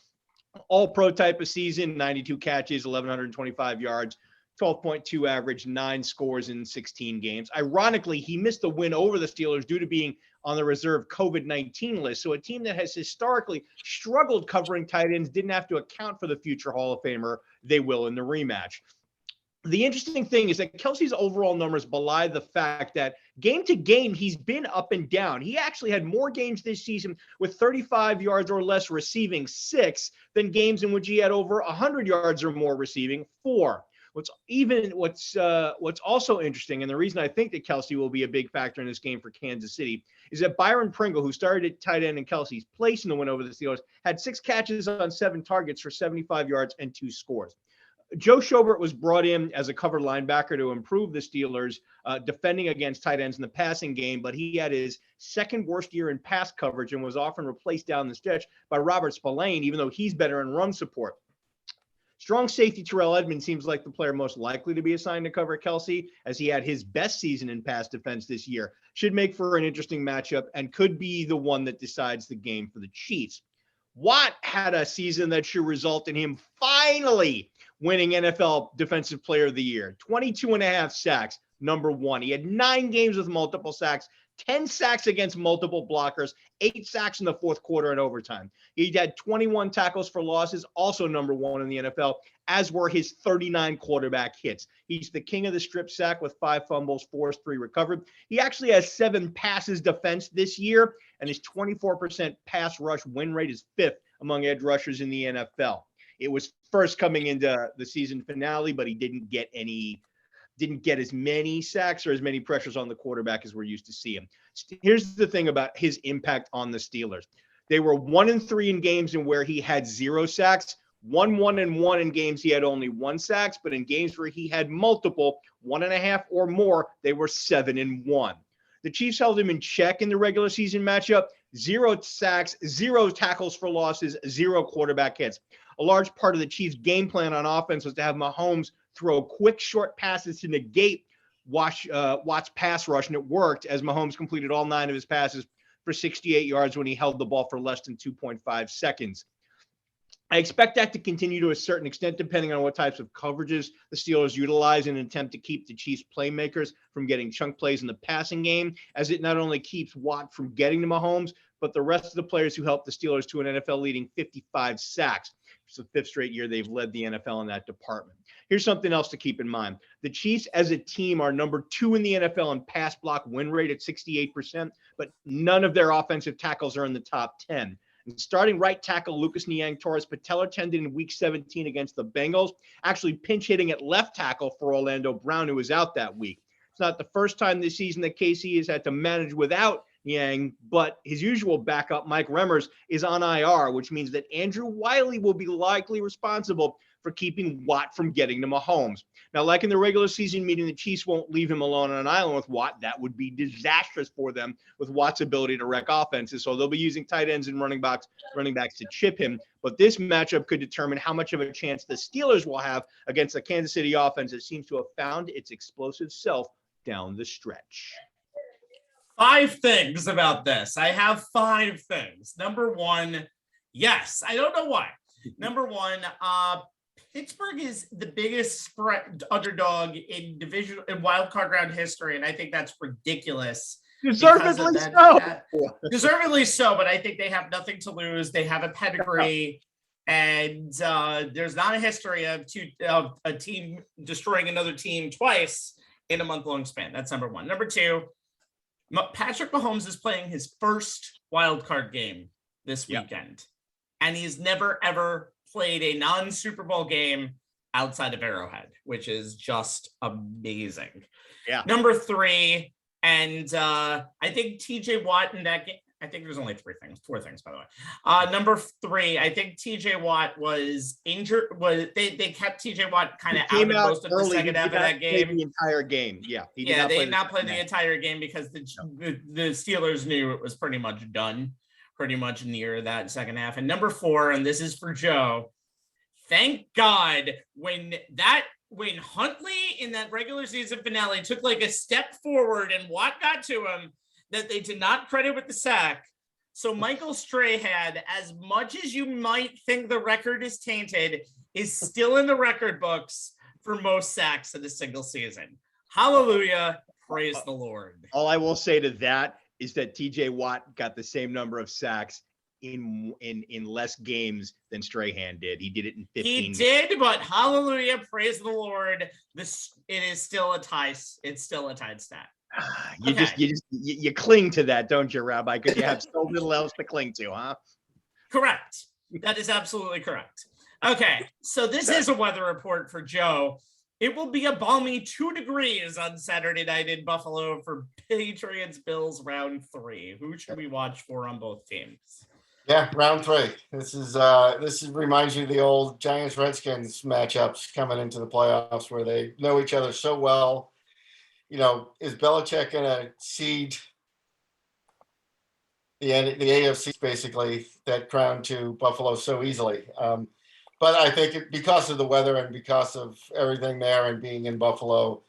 S3: all-pro type of season, 92 catches, 1,125 yards, 12.2 average, 9 scores in 16 games. Ironically, he missed the win over the Steelers due to being on the reserve COVID-19 list. So a team that has historically struggled covering tight ends didn't have to account for the future Hall of Famer. They will in the rematch. The interesting thing is that Kelsey's overall numbers belie the fact that game to game, he's been up and down. He actually had more games this season with 35 yards or less receiving, 6, than games in which he had over 100 yards or more receiving, 4. What's also interesting, and the reason I think that Kelsey will be a big factor in this game for Kansas City, is that Byron Pringle, who started at tight end in Kelsey's place in the win over the Steelers, had 6 catches on 7 targets for 75 yards and 2 scores. Joe Schobert was brought in as a cover linebacker to improve the Steelers defending against tight ends in the passing game, but he had his second worst year in pass coverage and was often replaced down the stretch by Robert Spillane, even though he's better in run support. Strong safety Terrell Edmonds seems like the player most likely to be assigned to cover Kelsey, as he had his best season in pass defense this year. Should make for an interesting matchup and could be the one that decides the game for the Chiefs. Watt had a season that should result in him finally winning NFL Defensive Player of the Year. 22.5 sacks, number 1. He had 9 games with multiple sacks, 10 sacks against multiple blockers, 8 sacks in the fourth quarter and overtime. He had 21 tackles for losses, also number 1 in the NFL, as were his 39 quarterback hits. He's the king of the strip sack with 5 fumbles, forced 3 recovered. He actually has 7 passes defense this year, and his 24% pass rush win rate is 5th among edge rushers in the NFL. It was first coming into the season finale, but he didn't get as many sacks or as many pressures on the quarterback as we're used to see him. Here's the thing about his impact on the Steelers. They were 1-3 in games in where he had 0 sacks, 1-1 in games he had only 1 sacks, but in games where he had multiple, 1.5 or more, they were 7-1. The Chiefs held him in check in the regular season matchup, 0 sacks, 0 tackles for losses, 0 quarterback hits. A large part of the Chiefs' game plan on offense was to have Mahomes throw quick, short passes to negate Watt's pass rush, and it worked as Mahomes completed all 9 of his passes for 68 yards when he held the ball for less than 2.5 seconds. I expect that to continue to a certain extent, depending on what types of coverages the Steelers utilize in an attempt to keep the Chiefs playmakers from getting chunk plays in the passing game, as it not only keeps Watt from getting to Mahomes, but the rest of the players who helped the Steelers to an NFL-leading 55 sacks. It's the 5th straight year they've led the NFL in that department. Here's something else to keep in mind. The Chiefs as a team are number 2 in the NFL in pass block win rate at 68%, but none of their offensive tackles are in the top 10. And starting right tackle Lucas Niang tore his patellar tendon in week 17 against the Bengals, actually pinch hitting at left tackle for Orlando Brown, who was out that week. It's not the first time this season that KC has had to manage without Niang, but his usual backup, Mike Remmers, is on IR, which means that Andrew Wiley will be likely responsible for keeping Watt from getting to Mahomes. Now, like in the regular season meeting, the Chiefs won't leave him alone on an island with Watt. That would be disastrous for them with Watt's ability to wreck offenses. So they'll be using tight ends and running backs to chip him. But this matchup could determine how much of a chance the Steelers will have against the Kansas City offense that seems to have found its explosive self down the stretch.
S2: 5 things about this. I have 5 things. Number 1, yes, I don't know why. Number 1, Pittsburgh is the biggest spread underdog in division in wild card round history, and I think that's ridiculous.
S3: Deservedly so.
S2: Deservedly so, but I think they have nothing to lose. They have a pedigree, and there's not a history of a team destroying another team twice in a month-long span. That's number 1. Number 2, Patrick Mahomes is playing his first wild card game this weekend, and he's never ever played a non-Super Bowl game outside of Arrowhead, which is just amazing.
S3: Yeah.
S2: Number 3, and I think TJ Watt in that game, I think there's only 4 things, by the way. Number 3, I think TJ Watt was injured. They kept TJ Watt kind of out of most of the second half of that game.
S3: The entire game. Yeah.
S2: They did not play the entire game because the Steelers knew it was pretty much done. Pretty much near that second half. And number 4, and this is for Joe, thank God when Huntley in that regular season finale took like a step forward and Watt got to him, that they did not credit with the sack. So Michael Strahan, as much as you might think the record is tainted, is still in the record books for most sacks in a single season. Hallelujah. Praise the Lord.
S3: All I will say to that is that TJ Watt got the same number of sacks in less games than Strahan did. He did it in 15.
S2: He did, but hallelujah, praise the Lord. It is still a tie. It's still a tied stat.
S3: You cling to that, don't you, Rabbi? Because you have so little else to cling to, huh?
S2: Correct. That is absolutely correct. Okay, so this is a weather report for Joe. It will be a balmy 2 degrees on Saturday night in Buffalo for Patriots-Bills round 3. Who should we watch for on both teams?
S5: Yeah, round 3. This reminds you of the old Giants-Redskins matchups coming into the playoffs where they know each other so well. You know, is Belichick going to cede the AFC, basically, that crown to Buffalo so easily? But I think because of the weather and because of everything there and being in Buffalo,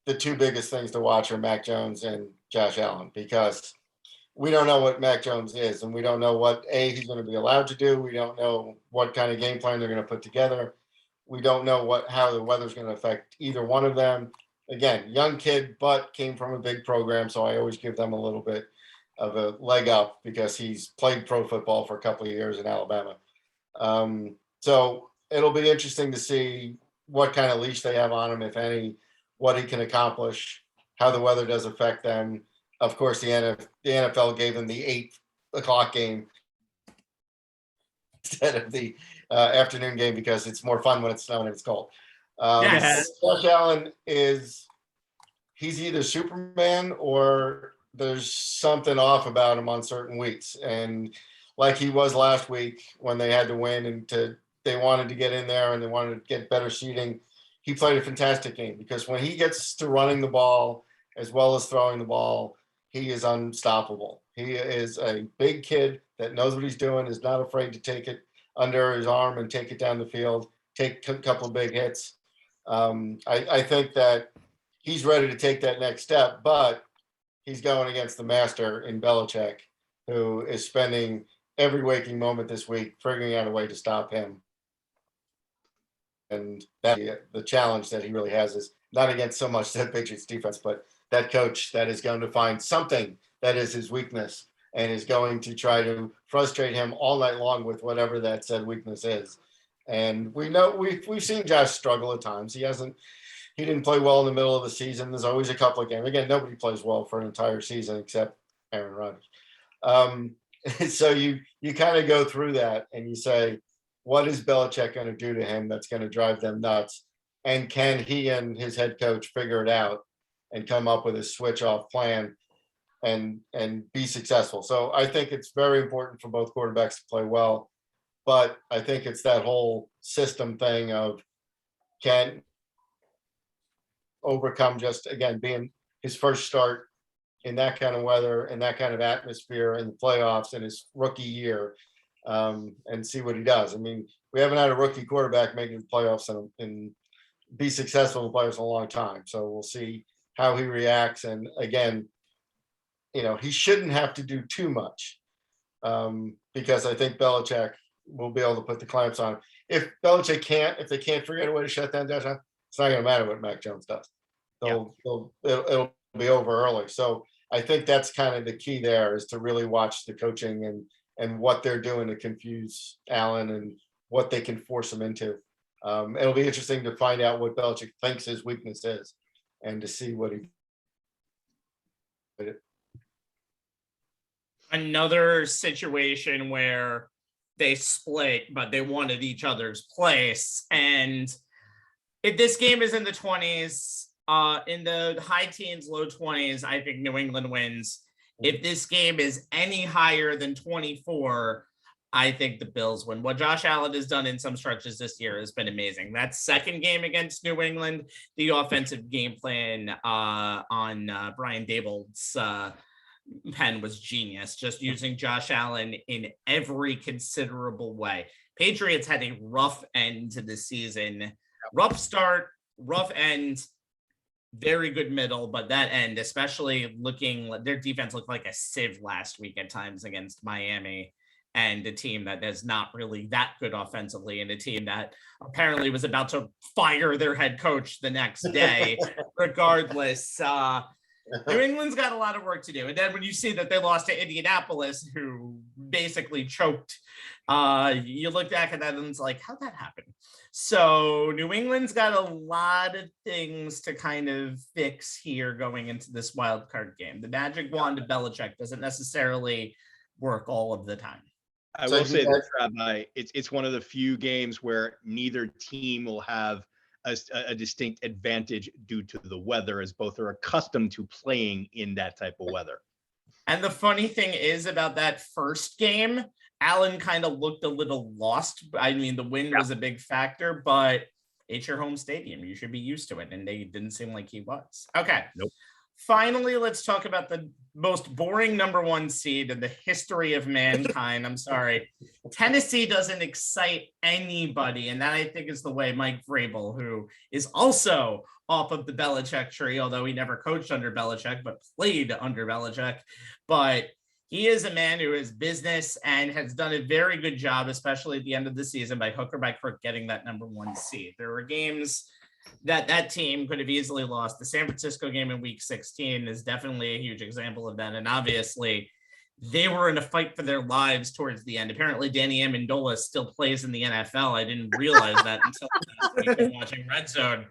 S5: the 2 biggest things to watch are Mac Jones and Josh Allen, because we don't know what Mac Jones is, and we don't know what he's going to be allowed to do. We don't know what kind of game plan they're going to put together. We don't know how the weather's going to affect either one of them. Again, young kid, but came from a big program, so I always give them a little bit of a leg up because he's played pro football for a couple of years in Alabama. So it'll be interesting to see what kind of leash they have on him, if any, what he can accomplish, how the weather does affect them. Of course, the NFL gave them the 8 o'clock game instead of the afternoon game because it's more fun when it's snowing and it's cold.
S2: Yes.
S5: Josh Allen he's either Superman or there's something off about him on certain weeks. And like he was last week when they had to win and they wanted to get in there and they wanted to get better seating, he played a fantastic game because when he gets to running the ball as well as throwing the ball, he is unstoppable. He is a big kid that knows what he's doing, is not afraid to take it under his arm and take it down the field, take a couple of big hits. I think that he's ready to take that next step, but he's going against the master in Belichick. who is spending every waking moment this week figuring out a way to stop him. And that the challenge that he really has is not against so much the Patriots defense, but that coach that is going to find something that is his weakness and is going to try to frustrate him all night long with whatever that said weakness is. And we know we've seen Josh struggle at times. He didn't play well in the middle of the season. There's always a couple of games. Again, nobody plays well for an entire season except Aaron Rodgers. So you kind of go through that and you say, what is Belichick going to do to him that's going to drive them nuts? And can he and his head coach figure it out and come up with a switch off plan and be successful? So I think it's very important for both quarterbacks to play well, but I think it's that whole system thing of can overcome just, again, being his first start in that kind of weather and that kind of atmosphere in the playoffs in his rookie year. And see what he does. I mean, we haven't had a rookie quarterback making the playoffs and be successful in the playoffs in a long time. So we'll see how he reacts. And again, he shouldn't have to do too much because I think Belichick will be able to put the clamps on. If Belichick if they can't figure out a way to shut down Josh Allen, it's not going to matter what Mac Jones does. It'll be over early. So I think that's kind of the key there is to really watch the coaching and what they're doing to confuse Allen and what they can force him into. It'll be interesting to find out what Belichick thinks his weakness is and to see what he.
S2: Another situation where they split, but they wanted each other's place. And if this game is in the 20s, in the high teens, low 20s, I think New England wins. If this game is any higher than 24, I think the Bills win. What Josh Allen has done in some stretches this year has been amazing. That second game against New England, the offensive game plan on Brian Daboll's pen was genius, just using Josh Allen in every considerable way. Patriots had a rough end to the season. Rough start, rough end. Very good middle, but that end, especially their defense looked like a sieve last week at times against Miami, and a team that is not really that good offensively, and a team that apparently was about to fire their head coach the next day. Regardless, New England's got a lot of work to do. And then when you see that they lost to Indianapolis, who basically choked, you look back at that and it's like, how'd that happen? So New England's got a lot of things to kind of fix here going into this wild card game. The magic wand of Belichick doesn't necessarily work all of the time.
S3: I will say this, Rabbi, it's one of the few games where neither team will have a distinct advantage due to the weather, as both are accustomed to playing in that type of weather.
S2: And the funny thing is about that first game, Allen kind of looked a little lost. I mean, the wind was a big factor, but it's your home stadium. You should be used to it. And they didn't seem like he was. Okay.
S3: Nope.
S2: Finally, let's talk about the most boring number one seed in the history of mankind. I'm sorry. Tennessee doesn't excite anybody. And that, I think, is the way Mike Vrabel, who is also off of the Belichick tree, although he never coached under Belichick, but played under Belichick. But he is a man who is business and has done a very good job, especially at the end of the season, by hook or by crook, getting that number one seed. There were games that team could have easily lost. The San Francisco game in week 16 is definitely a huge example of that. And obviously they were in a fight for their lives towards the end. Apparently Danny Amendola still plays in the NFL. I didn't realize that until last week watching Red Zone,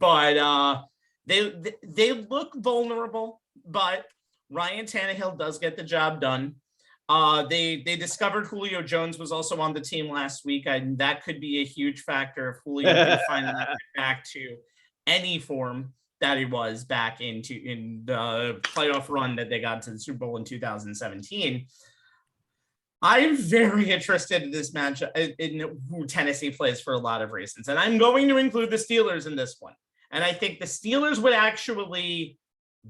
S2: but they look vulnerable, but Ryan Tannehill does get the job done. They discovered Julio Jones was also on the team last week, and that could be a huge factor if Julio can finally get back to any form that he was back in the playoff run that they got to the Super Bowl in 2017. I'm very interested in this matchup in who Tennessee plays for a lot of reasons, and I'm going to include the Steelers in this one. And I think the Steelers would actually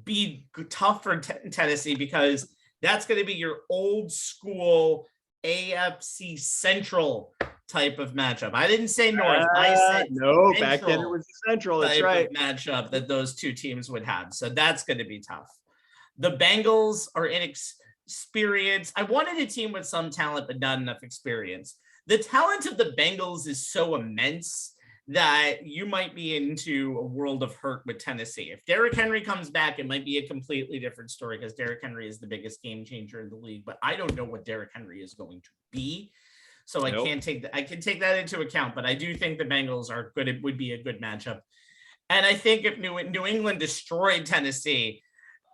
S2: be tough for Tennessee because that's going to be your old school AFC Central type of matchup. I didn't say North. I said
S3: no. Back then it was Central. That's right.
S2: Matchup that those two teams would have. So that's going to be tough. The Bengals are experience. I wanted a team with some talent, but not enough experience. The talent of the Bengals is so immense that you might be into a world of hurt with Tennessee. If Derrick Henry comes back, it might be a completely different story because Derrick Henry is the biggest game changer in the league, but I don't know what Derrick Henry is going to be. So I can't take that. I can take that into account, but I do think the Bengals are good. It would be a good matchup. And I think if New England destroyed Tennessee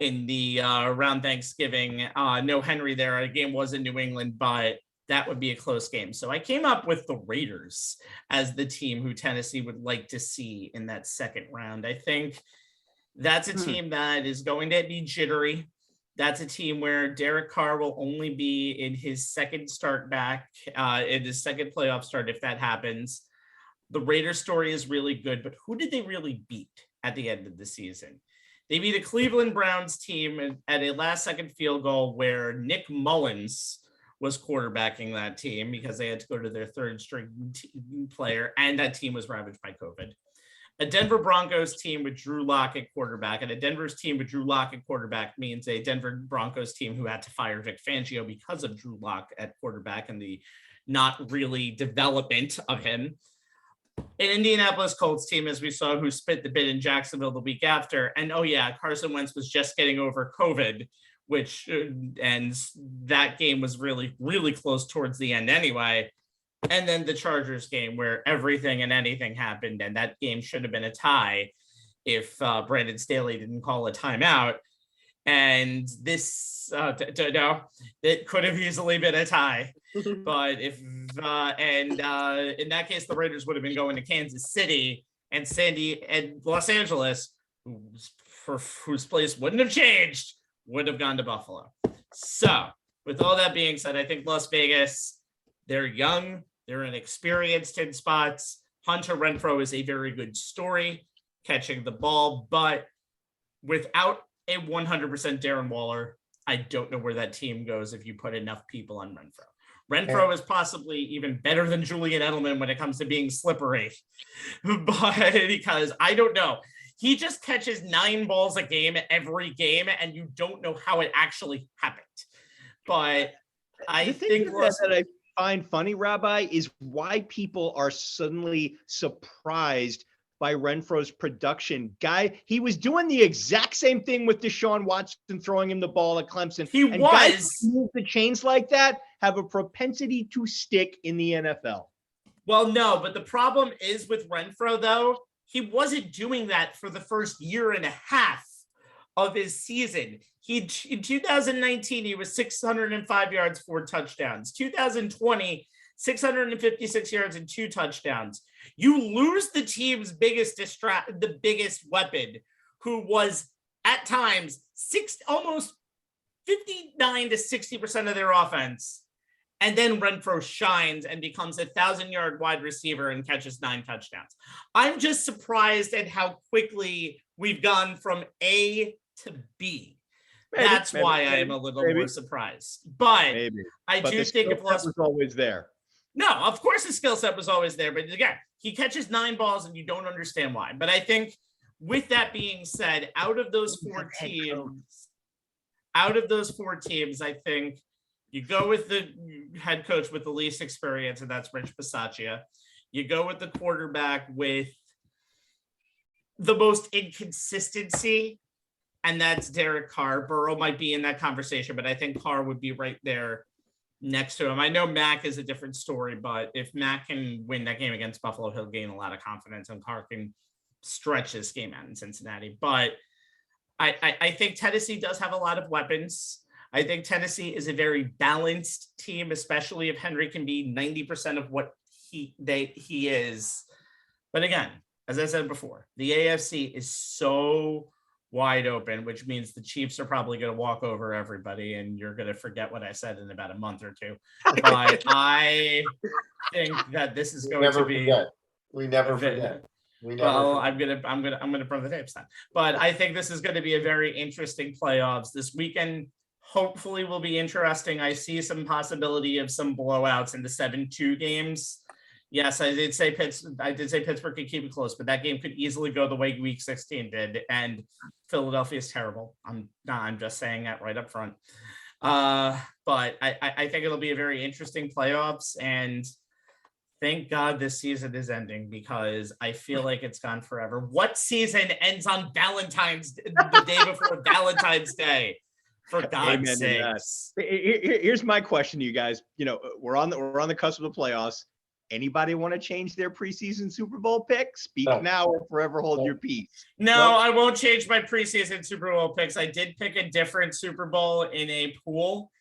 S2: in the around Thanksgiving, no Henry there. The game was in New England, but that would be a close game. So I came up with the Raiders as the team who Tennessee would like to see in that second round. I think that's a team that is going to be jittery. That's a team where Derek Carr will only be in his second start back, in his second playoff start, if that happens. The Raiders story is really good, but who did they really beat at the end of the season? They beat a Cleveland Browns team at a last-second field goal where Nick Mullins was quarterbacking that team because they had to go to their third-string player, and that team was ravaged by COVID. A Denver Broncos team with Drew Lock at quarterback, and a Denver's team with Drew Lock at quarterback means a Denver Broncos team who had to fire Vic Fangio because of Drew Lock at quarterback and the not really development of him. An Indianapolis Colts team, as we saw, who spit the bit in Jacksonville the week after. And Carson Wentz was just getting over COVID, and that game was really, really close towards the end anyway. And then the Chargers game where everything and anything happened. And that game should have been a tie if Brandon Staley didn't call a timeout. And this, it could have easily been a tie. But in that case, the Raiders would have been going to Kansas City and Los Angeles, whose place wouldn't have changed, would have gone to Buffalo. So with all that being said, I think Las Vegas, they're young, they're inexperienced in spots. Hunter Renfrow is a very good story catching the ball, but without a 100% Darren Waller, I don't know where that team goes if you put enough people on Renfrow. Renfrow is possibly even better than Julian Edelman when it comes to being slippery, but because I don't know. He just catches 9 balls a game every game, and you don't know how it actually happened. But I think
S3: that I find funny, Rabbi, is why people are suddenly surprised by Renfro's production. Guy, he was doing the exact same thing with Deshaun Watson throwing him the ball at Clemson. Guys who move the chains like that have a propensity to stick in the NFL.
S2: Well, no, but the problem is with Renfrow, though, he wasn't doing that for the first year and a half of his season. In 2019, he was 605 yards, 4 touchdowns. 2020, 656 yards and 2 touchdowns. You lose the team's biggest weapon, who was at times almost 59 to 60% of their offense. And then Renfrow shines and becomes a 1,000-yard wide receiver and catches 9 touchdowns. I'm just surprised at how quickly we've gone from A to B. That's why I am a little more surprised. But I do think if
S3: was always there.
S2: No, of course his skill set was always there. But again, he catches 9 balls and you don't understand why. But I think with that being said, out of those four teams, I think you go with the head coach with the least experience, and that's Rich Bisaccia. You go with the quarterback with the most inconsistency, and that's Derek Carr. Burrow might be in that conversation, but I think Carr would be right there next to him. I know Mac is a different story, but if Mac can win that game against Buffalo, he'll gain a lot of confidence, and Carr can stretch this game out in Cincinnati. But I think Tennessee does have a lot of weapons. I think Tennessee is a very balanced team, especially if Henry can be 90% of what he is. But again, as I said before, the AFC is so wide open, which means the Chiefs are probably going to walk over everybody, and you're going to forget what I said in about a month or two. But I think that this is going to be.
S5: We never forget.
S2: I'm gonna burn the tapes then. But I think this is going to be a very interesting playoffs this weekend. Hopefully will be interesting. I see some possibility of some blowouts in the 7-2 games. Yes, I did say Pittsburgh could keep it close, but that game could easily go the way Week 16 did. And Philadelphia is terrible. I'm just saying that right up front. But I think it'll be a very interesting playoffs, and thank God this season is ending because I feel like it's gone forever. What season ends on the day before Valentine's Day? For God's sakes.
S3: Here's my question to you guys. We're on the cusp of the playoffs. Anybody want to change their preseason Super Bowl pick? Speak now or forever hold your peace.
S2: No, I won't change my preseason Super Bowl picks. I did pick a different Super Bowl in a pool,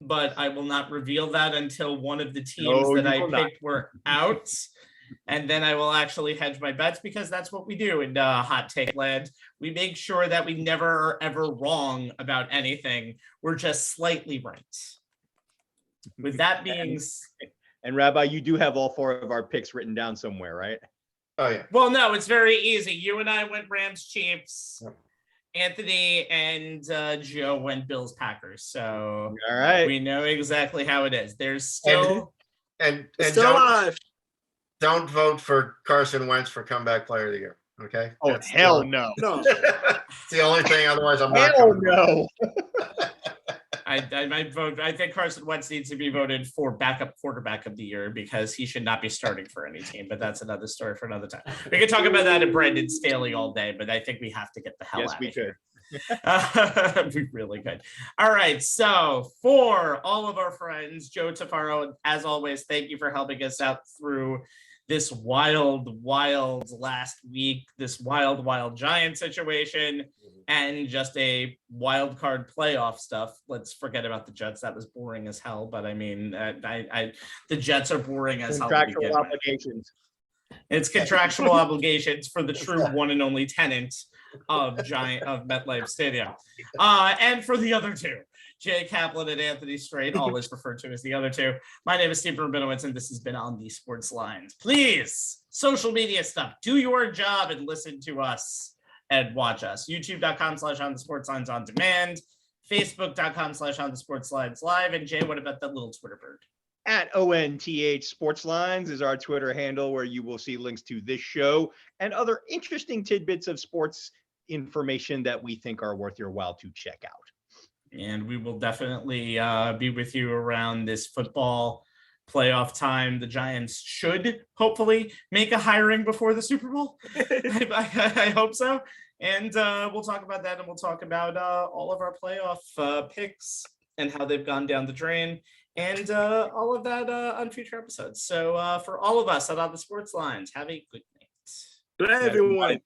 S2: but I will not reveal that until one of the teams that I picked were out. And then I will actually hedge my bets because that's what we do in Hot Take Land. We make sure that we never are ever wrong about anything. We're just slightly right. With that being
S3: and Rabbi, you do have all 4 of our picks written down somewhere, right?
S5: Oh yeah.
S2: Well, no, it's very easy. You and I went Rams, Chiefs. Yep. Anthony and Joe went Bills, Packers. So
S3: all right,
S2: we know exactly how it is. There's still
S5: and
S4: still alive.
S5: Don't vote for Carson Wentz for comeback player of the year. Okay.
S3: Oh, hell no.
S4: No.
S5: It's the only thing. Otherwise, I'm not.
S3: Hell no.
S2: I might vote. I think Carson Wentz needs to be voted for backup quarterback of the year because he should not be starting for any team. But that's another story for another time. We can talk about that at Brandon Staley all day, but I think we have to get the hell out of here. We really could. All right. So for all of our friends, Joe Tufaro, as always, thank you for helping us out through this wild last week, this wild Giant situation, and just a wild card playoff stuff. Let's forget about the Jets. That was boring as hell. But I mean, the Jets are boring as hell.
S3: Contractual obligations.
S2: It's contractual obligations for the true one and only tenant of MetLife Stadium. And for the other two, Jay Kaplan and Anthony Strait, always referred to as the other two. My name is Stephen Rabinowitz, and this has been On the Sports Lines. Please, social media stuff, do your job and listen to us and watch us. YouTube.com/OnTheSportsLines on demand, Facebook.com/OnTheSportsLines live. And Jay, what about that little Twitter bird?
S3: At ONTH Sports Lines is our Twitter handle, where you will see links to this show and other interesting tidbits of sports information that we think are worth your while to check out.
S2: And we will definitely be with you around this football playoff time. The Giants should hopefully make a hiring before the Super Bowl. I hope so. And we'll talk about that, and we'll talk about all of our playoff picks and how they've gone down the drain, and all of that on future episodes. So for all of us at On the Sports Lines, have a good night.
S4: Good night, everyone.